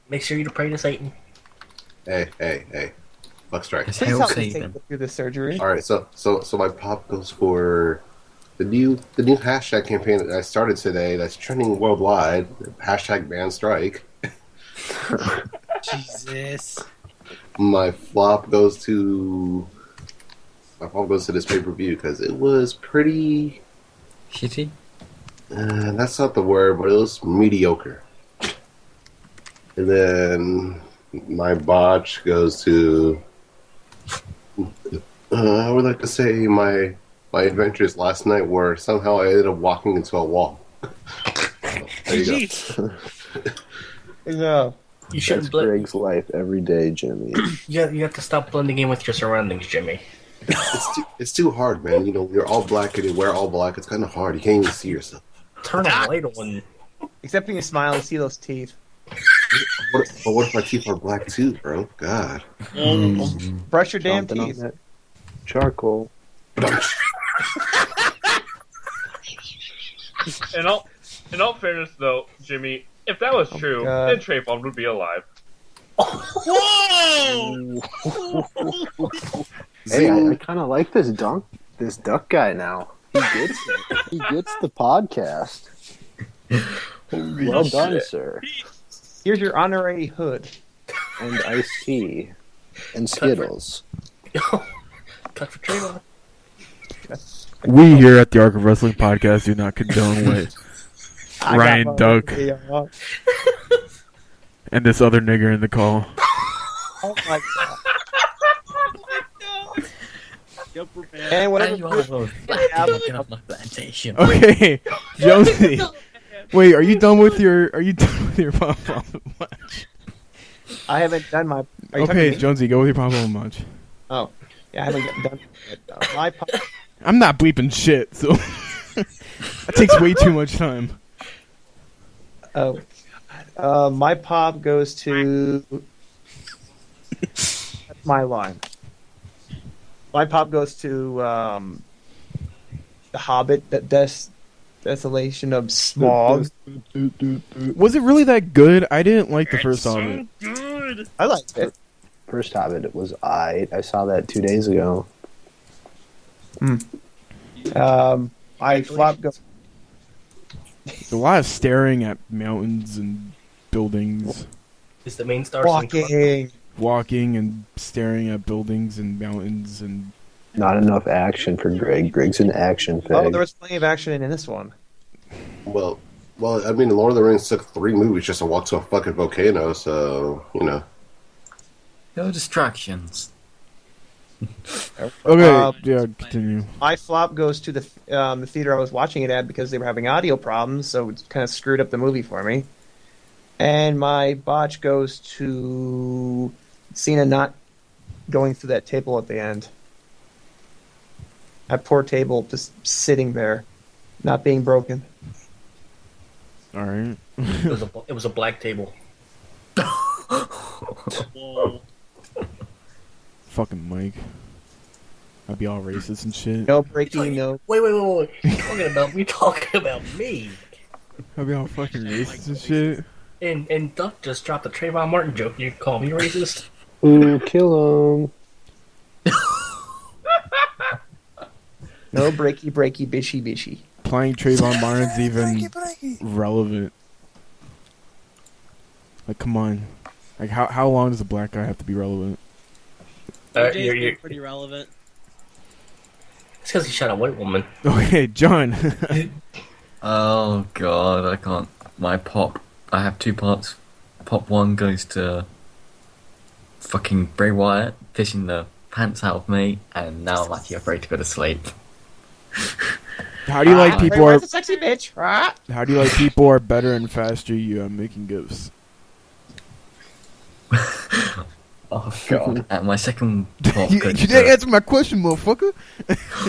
Make sure you pray to Satan. Hey. Fuck strike. Please help me take through the surgery. All right. So my pop goes for the new hashtag campaign that I started today. That's trending worldwide. Hashtag ban strike. Jesus. My flop goes to this pay-per-view because it was pretty shitty. That's not the word, but it was mediocre. And then my botch goes to I would like to say my adventures last night where somehow I ended up walking into a wall. There you go. No. You shouldn't. That's Greg's life every day, Jimmy. You have to stop blending in with your surroundings, Jimmy. It's too hard, man. You know, you're all black and you wear all black. It's kind of hard. You can't even see yourself. Turn a light on. Except when you smile and see those teeth. But what if my teeth are black too, bro? God. Brush your damn Something teeth. on that charcoal. In all fairness, though, Jimmy, if that was true, God. then Trayvon would be alive. Whoa! Hey, I kind of like this duck guy now. He gets it. He gets the podcast. Well done, sir. Here's your honorary hood. And iced tea. And Skittles. Cut for Trayvon. We here at the Arc of Wrestling Podcast do not condone what Ryan Duck and this other nigger in the call. Oh my god. And whatever. Okay, Jonesy. Wait, are you done with your pop munch? I haven't done my. Okay, Jonesy, go with your pop munch. Oh, yeah, I haven't done it. My pop. I'm not bleeping shit, so that takes way too much time. Oh, my pop goes to. That's my line. My pop goes to The Hobbit, that Desolation of Smog. Was it really that good? I didn't like the first Hobbit. Good. I liked it. First Hobbit, it was I saw that 2 days ago. My flop goes. There's a lot of staring at mountains and buildings. Is the main star Walking and staring at buildings and mountains and... Not enough action for Greg. Greg's an action Oh, fag. there was plenty of action in this one. Well, I mean, Lord of the Rings took 3 movies just to walk to a fucking volcano, so, you know. No distractions. Okay, yeah, continue. My flop goes to the theater I was watching it at because they were having audio problems, so it kind of screwed up the movie for me. And my botch goes to Cena not going through that table at the end. That poor table just sitting there, not being broken. Alright. It was a black table. Whoa. Fucking Mike. I'd be all racist and shit. No breaking, no. Wait. We talking about me. I'd be all fucking racist and shit. And Duck just dropped a Trayvon Martin joke. You call me racist? Ooh, kill him. No breaky, bishy. Playing Trayvon Martin's even relevant. Like, come on. Like, how long does a black guy have to be relevant? You're pretty relevant. It's because he shot a white woman. Okay, John. Oh god, I can't. My pop. I have 2 parts. Pop 1 goes to fucking Bray Wyatt fishing the pants out of me, and now I'm actually afraid to go to sleep. How do you like people are? a sexy bitch. How do you like people are better and faster? You making gifts. Oh god. And my second pop You goes didn't to... answer my question, motherfucker.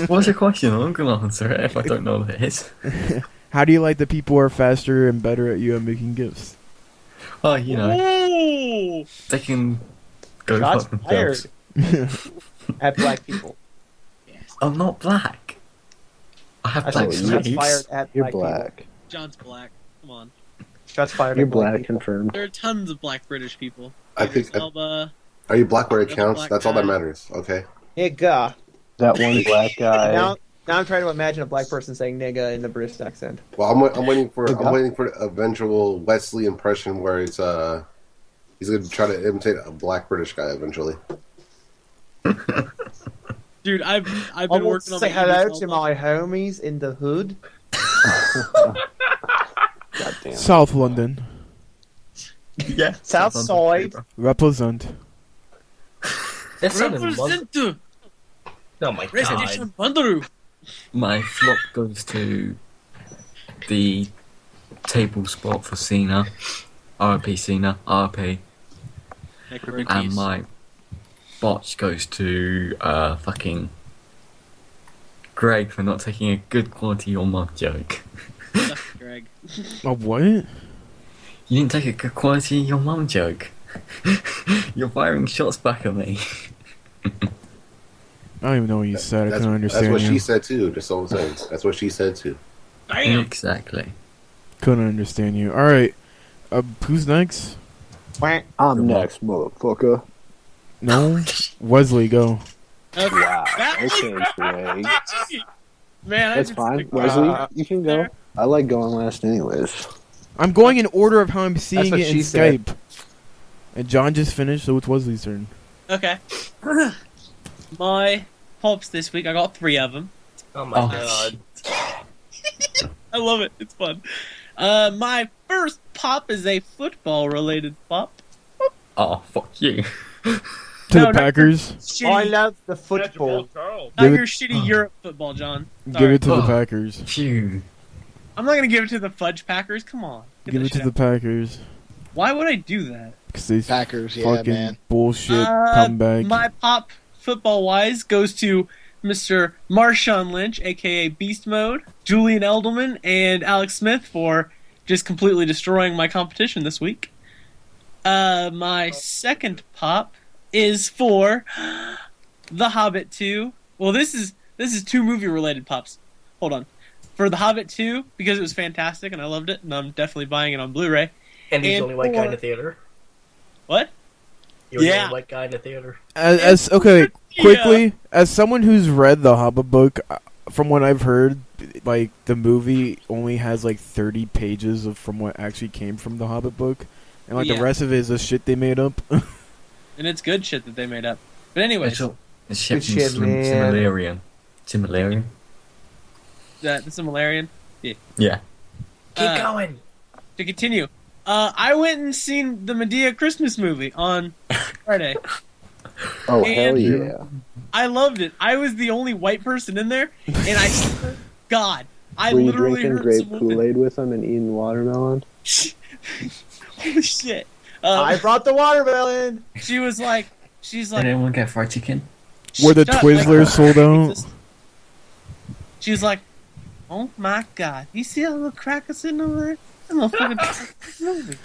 What's your question? I'm gonna answer it if I don't know what it is. How do you like that people are faster and better at you at making gifts? Oh, you know, Ooh! they can go Shots fuck themselves. fired at black people. I'm not black. I have I black said shots sleeves. fired at You're black black. people. John's black. Come on. Shots fired You're at black black, people. confirmed. There are tons of black British people. I think- Idris Elba. Are you black where it Another counts? black That's all that guy. matters. Okay. Nigga. That one black guy. Now I'm trying to imagine a black person saying nigga in the British accent. Well, I'm waiting for the eventual Wesley impression where it's he's gonna try to imitate a black British guy eventually. Dude, I've I been want working to on say my hello Idris to Elba. my homies in the hood. God damn. South London. Yeah. South side. Represent. That sounded Represent Oh my Restitution god. Bandaru. My flop goes to the table spot for Cena. RP Cena. RP. And my botch goes to fucking Greg for not taking a good quality Your Mum joke. Greg. Oh, what? You didn't take a good quality Your Mum joke. You're firing shots back at me. I don't even know what you said. I That's, couldn't that's understand what you. she said too. Just all I'm saying. That's what she said too. Damn. Exactly. Couldn't understand you. All right. Who's next? I'm next, motherfucker. No? Wesley, go. Okay. Wow. That was Okay, Greg. Man, That's fine. Wesley, you can go. I like going last anyways. I'm going in order of how I'm seeing what it in she said. Skype. And John just finished, so it's Wesley's turn. Okay. My pops this week, I got 3 of them. Oh my Oh. god. I love it. It's fun. My first pop is a football-related pop. Oh, fuck you. To No, the not Packers. I Shitty, love the That's football. Jamal Charles. not Give it- your shitty Europe football, John. Give Sorry. it to the Oh. Packers. Phew. I'm not gonna give it to the Fudge Packers. Come on. Get Give that it to shit the out. Packers. Why would I do that? Because they Packers, yeah, fucking man. bullshit comeback. My pop football-wise goes to Mr. Marshawn Lynch, a.k.a. Beast Mode, Julian Edelman, and Alex Smith for just completely destroying my competition this week. My second pop is for The Hobbit 2. Well, this is 2 movie-related pops. Hold on. For The Hobbit 2, because it was fantastic and I loved it, and I'm definitely buying it on Blu-ray. And he's the And only white guy in for- the theater. What? You're the Yeah. only white guy in the theater. As okay, quickly, as someone who's read the Hobbit book, from what I've heard, like the movie only has like 30 pages of from what actually came from the Hobbit book, and like Yeah. the rest of it is the shit they made up. And it's good shit that they made up. But anyways, It's shit from shit, man. Similarian. Similarian? the Similarian. Yeah. Keep going. To continue, I went and seen the Medea Christmas movie on Friday. Oh, And- hell yeah. I loved it. I was the only white person in there, and I swear to God, I Were you literally drinking heard grape some woman. Kool-Aid with them and eating watermelon? Holy shit! I brought the watermelon. She's like, Did anyone get fried chicken? Were the "Shut up, Twizzlers like, sold out? She's like, oh my God, you see that little cracker sitting over there? That motherfucking movie.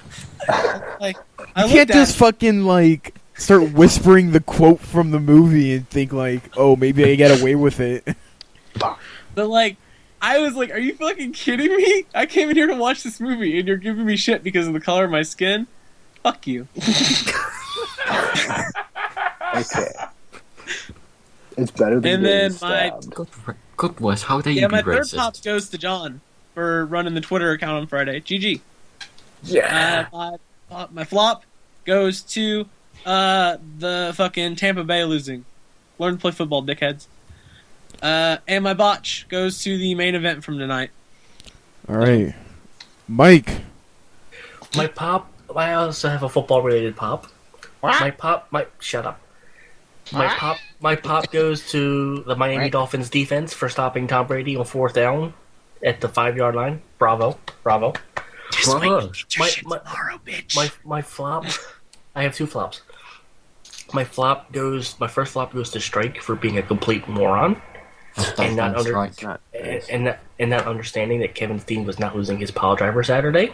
Like, I You looked can't at just fucking like start whispering the quote from the movie and think like, oh, maybe I get away with it. But like, I was like, are you fucking kidding me? I came in here to watch this movie and you're giving me shit because of the color of my skin? Fuck you. Okay. It's better than And getting then my- stabbed. God bless, how dare Yeah, you be my third racist? pop goes to John for running the Twitter account on Friday. GG. Yeah. My flop goes to the fucking Tampa Bay losing. Learn to play football, dickheads. And my botch goes to the main event from tonight. All right, Mike. My pop. I also have a football-related pop. Shut up. My pop goes to the Miami Dolphins defense for stopping Tom Brady on 4th down at the 5-yard line. Bravo. Bravo. My flop. I have 2 flops. My first flop goes to Strike for being a complete moron. and not strike. and not understanding that Kevin Steen was not losing his pile driver Saturday.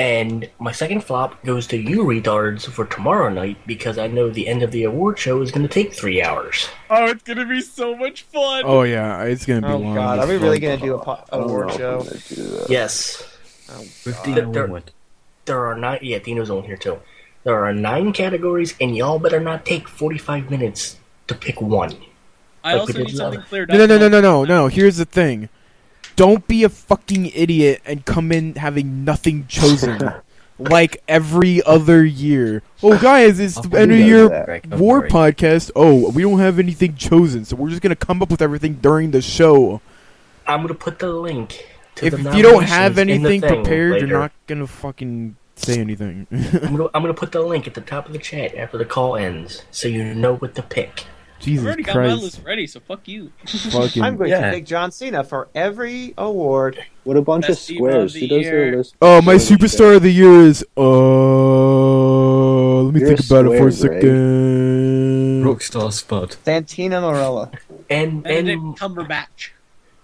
And my second flop goes to you retards for tomorrow night because I know the end of the award show is going to take 3 hours. Oh, it's gonna be so much fun. Oh yeah, it's gonna be Oh long. God, as are we really fuck. gonna do a award show? Yes. With Dino Winwood. There are 9. Yeah, Dino's on here too. There are 9 categories, and y'all better not take 45 minutes to pick one. I Like also we did need something last- cleared No, up. no. Here's the thing. Don't be a fucking idiot and come in having nothing chosen. Like every other year. Oh, guys, it's the end of the year Greg, don't war worry. podcast. Oh, we don't have anything chosen, so we're just gonna come up with everything during the show. I'm going to put the link to If the you don't have nominations in the anything thing prepared, later. you're not gonna fucking say anything. I'm gonna put the link at the top of the chat after the call ends, so you know what to pick. I've Jesus already got my Christ. list ready, so fuck you. Fucking. I'm going Yeah. to pick John Cena for every award. What a bunch Best of Diva of squares. the Who does their year. list? Oh, my so superstar of the year is. Let me You're think about it for a square, Greg. second. Rockstar Spud. Santina Morella. And Benedict Cumberbatch.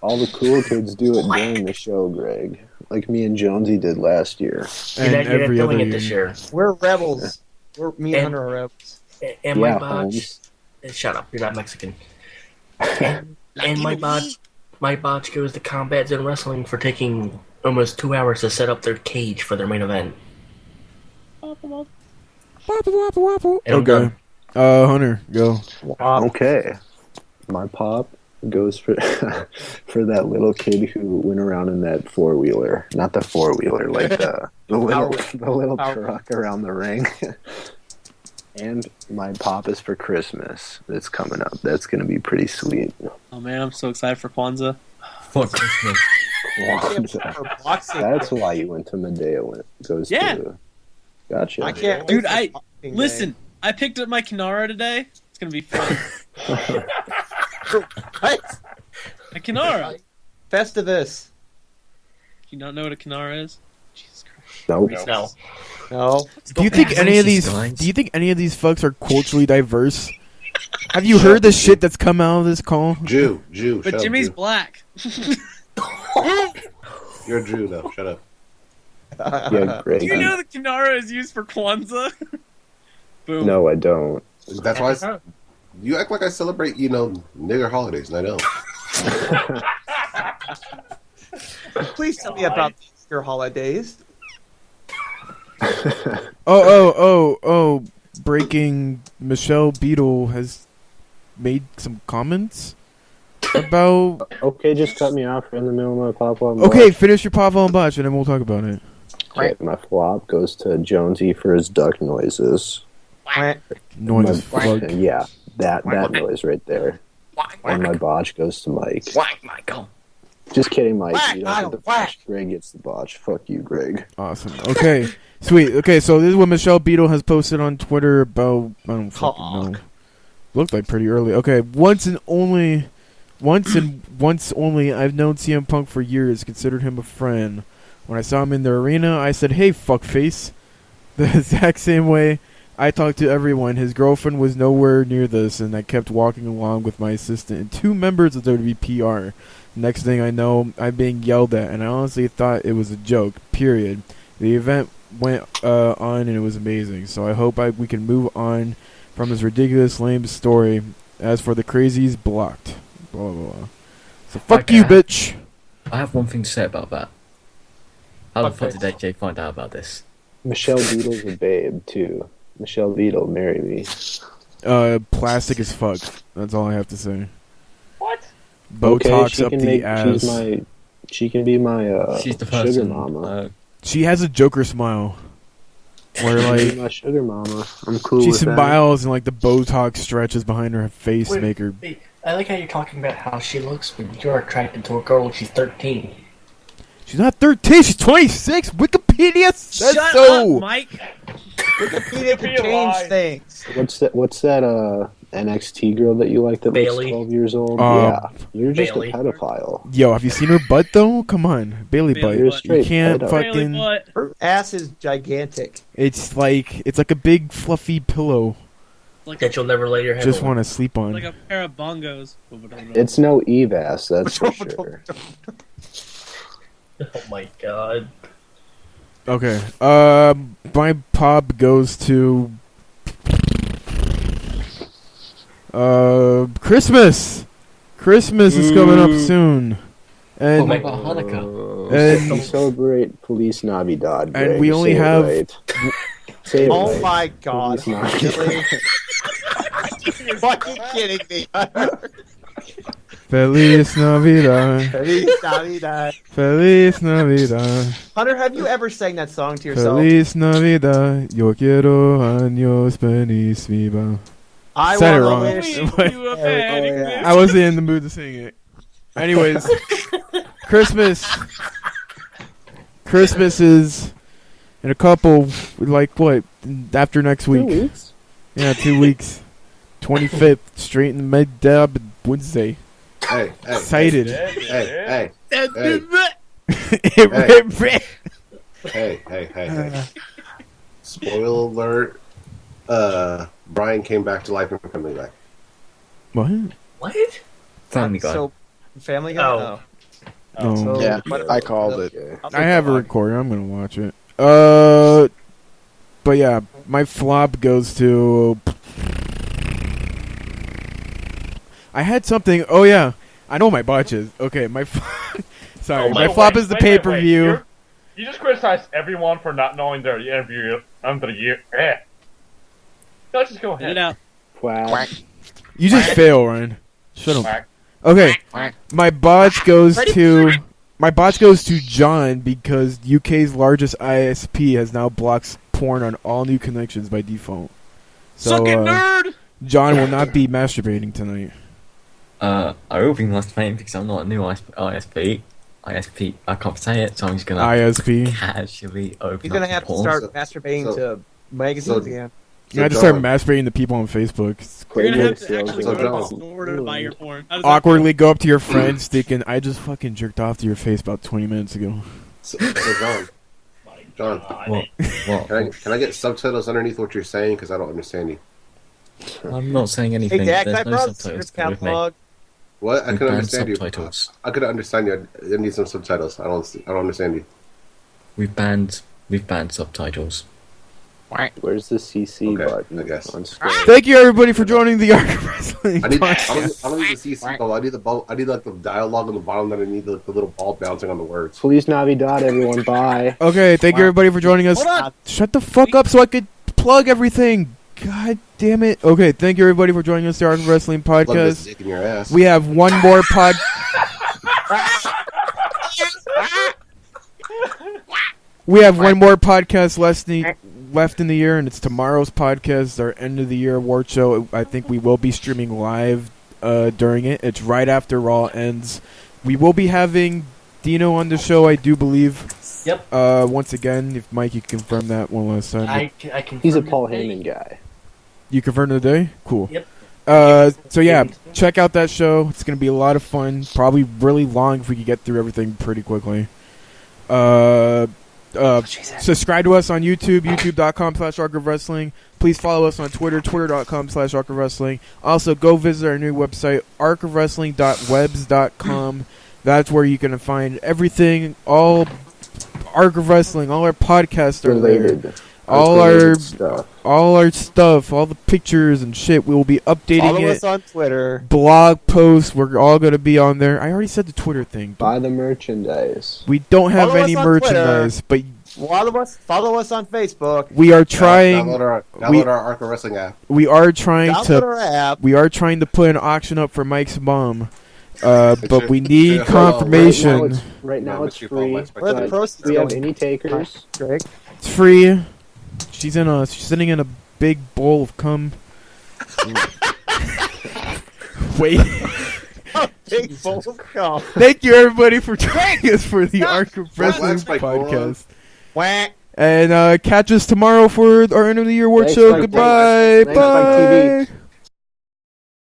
All the cool kids do it during the show, Greg. Like me and Jonesy did last year. you're And not every doing other it this year. year. We're rebels. Me and And- Hunter are rebels. And Yeah, my botch. Holmes. Shut up, you're not Mexican. And my botch goes to Combat Zone Wrestling for taking almost 2 hours to set up their cage for their main event. And I'm Okay. done. Hunter, go. Okay. My pop goes for for that little kid who went around in that 4-wheeler. Not the 4-wheeler, like the little truck around the ring. And my pop is for Christmas. That's coming up. That's going to be pretty sweet. Oh man, I'm so excited for Kwanzaa. Fuck Christmas. For boxing. That's why you went to Medea when it goes Yeah. to... Gotcha. I can't. Dude, wait for Boxing Day. Listen, I picked up my Kinara today. It's gonna be fun. What? A Kinara. Festivus. Do you not know what a Kinara is? Jesus Christ. Nope. No. No. Do you think any of these? guys. Do you think any of these fucks are culturally diverse? Have you heard the shit that's come out of this call? Jew. But Shut Jimmy's up, black. Jew. You're a Jew, though. Shut up. Yeah, great. Do you know the Kinara is used for Kwanzaa? Boom. No, I don't. That's why you act like I celebrate, nigger holidays, and I don't. Please tell me about your holidays. Oh! Breaking. Michelle Beadle has made some comments about. Okay, just cut me off in the middle of my pop-up. Okay, finish your pop on botch and then we'll talk about it. Okay, my flop goes to Jonesy for his duck noises. Noise as fuck. Yeah, that noise right there. And my botch goes to Mike. Whack, Michael. Just kidding, Mike. Whack, You don't get the botch. Greg gets the botch. Fuck you, Greg. Awesome. Okay, sweet. Okay, so this is what Michelle Beadle has posted on Twitter about. I don't fucking know. Looked like pretty early. Okay, once only, I've known CM Punk for years. Considered him a friend. When I saw him in the arena, I said, "Hey, fuckface." The exact same way I talked to everyone. His girlfriend was nowhere near this, and I kept walking along with my assistant and 2 members of WPR. Next thing I know, I'm being yelled at, and I honestly thought it was a joke, period. The event went on, and it was amazing, so I hope we can move on from this ridiculous, lame story. As for the crazies, blocked. Blah, blah, blah. So fuck Okay. you, bitch. I have one thing to say about that. How the fuck Okay. did AJ find out about this? Michelle Beadle's a babe, too. Michelle Beadle, marry me. Plastic as fuck. That's all I have to say. What? Botox she up can the ass. She can be my She's the sugar person. mama. She has a Joker smile. Where She can like be my sugar mama. I'm cool she with that. smiles and like the Botox stretches behind her face, make her. Wait, I like how you're talking about how she looks when you're attracted to a girl when she's 13. She's not 13. She's 26. Wikipedia says Shut so. up, Mike. Wikipedia can change things. What's that NXT girl that you like that Bailey. looks 12 years old? Yeah. You're just Bailey. a pedophile. Yo, have you seen her butt though? Come on, Bailey Bailey butt. You're a butt. You straight can't pedo. Really, fucking. what? Her ass is gigantic. It's like a big fluffy pillow. Like that you'll never lay your head Just on. want to sleep on. like a pair of bongos. It's no EVAS, that's for sure. Oh my god. Okay. My pop goes to Christmas. Christmas is coming up soon, and What about Hanukkah? And- We celebrate Police Navidad. and Greg. we only Say it have- right. Say it Oh right. my god. Police Really? Navidad. You're fucking kidding me. Feliz Navidad, Feliz Navidad. Feliz Navidad, Hunter, have you ever sang that song to yourself? Feliz Navidad. Yo quiero años feliz viva. I Said it wanna wrong. wish You a Merry yeah. Christmas. I wasn't in the mood to sing it. Anyways, Christmas is in a couple, like what, after next 2 week. weeks? Yeah, 2 weeks. 25th, straight in the mid-dab Wednesday. Hey, hey, Excited. hey, hey. Spoiler alert. Brian came back to life and Family Guy. What? What? Family Guy. So, Family Guy? Oh. No. So- Yeah, I called it. Okay. I'll I take have that a one. recorder. I'm gonna watch it. But yeah, my flop goes to. I had something. Oh yeah, I know my botch is. Okay, my. Sorry, Oh, my wait, flop is the pay per view. You just criticized everyone for not knowing their interview under the year. Let's just go Get it ahead. out. Quack. You just fail, Ryan. Shut up. Quack. Okay, my botch goes to. My botch goes to John because UK's largest ISP has now blocked porn on all new connections by default. So Suck it, nerd! John will not be masturbating tonight. I will be masturbating because I'm not a new ISP. ISP, I can't say it, so I'm just gonna ISP. casually open He's gonna up have the to porn. start masturbating to magazines again. I just start masturbating to people on Facebook. You're gonna have to Quaaludes actually sales go to the are store to buy your porn. How does that Awkwardly go up to your friends thinking, I just fucking jerked off to your face about 20 minutes ago. So John, What? What? can I get subtitles underneath what you're saying? Because I don't understand you. I'm not saying anything. Hey, Dak, There's I no brought subtitles secret with me. catalog. What? I We couldn't banned understand you. subtitles. I couldn't understand you. I need some subtitles. I don't understand you. We've banned subtitles. Where's the CC Okay, button? I guess. On screen? Thank you everybody for joining the Arc of Wrestling I need podcast. I don't need the CC ball. I need like the dialogue on the bottom. That I need like the little ball bouncing on the words. Feliz Navidad, everyone. Bye. Okay, thank you everybody for joining us. Hold on. Shut the fuck up so I could plug everything. God damn it. Okay, thank you everybody for joining us, the Arc of Wrestling Love this podcast. dick in your ass. We have one more We have one more podcast left in the year, and it's tomorrow's podcast, our end of the year award show. I think we will be streaming live during it. It's right after Raw ends. We will be having Dino on the show, I do believe. Yep. Once again, if Mike, you can confirm that one last time. I can. He's a Paul Heyman guy. You confirmed the day? Cool. Yep. So yeah, check out that show. It's gonna be a lot of fun. Probably really long if we could get through everything pretty quickly. Subscribe to us on YouTube, youtube.com/Arc of Wrestling. Please follow us on Twitter, twitter.com/Arc of Wrestling. Also, go visit our new website, arcofwrestling.webs.com. That's where you can find everything, all Arc of Wrestling, all our podcasts are there. Related. All Related stuff. all our stuff, all the pictures and shit. We will be updating Follow it. us on Twitter. Blog posts, we're all going to be on there. I already said the Twitter thing. Buy the merchandise. We don't have Follow any us on merchandise, but Follow us on Facebook. we are trying. Download our Arc of Wrestling app. We are trying Download to. our app. We are trying to put an auction up for Mike's mom, but we need Right confirmation. Right now No, it's it's your fault, free. Mike's Where the but proceeds do we have going? any takers? Greg. It's free. She's sitting in a big bowl of cum. Wait. Big bowl of cum. Thank you everybody for joining us for the Arc of Wrestling That's my podcast. Whack. And catch us tomorrow for our end of the year award Thanks, show. Mike. Goodbye. Thanks, Mike TV. Bye.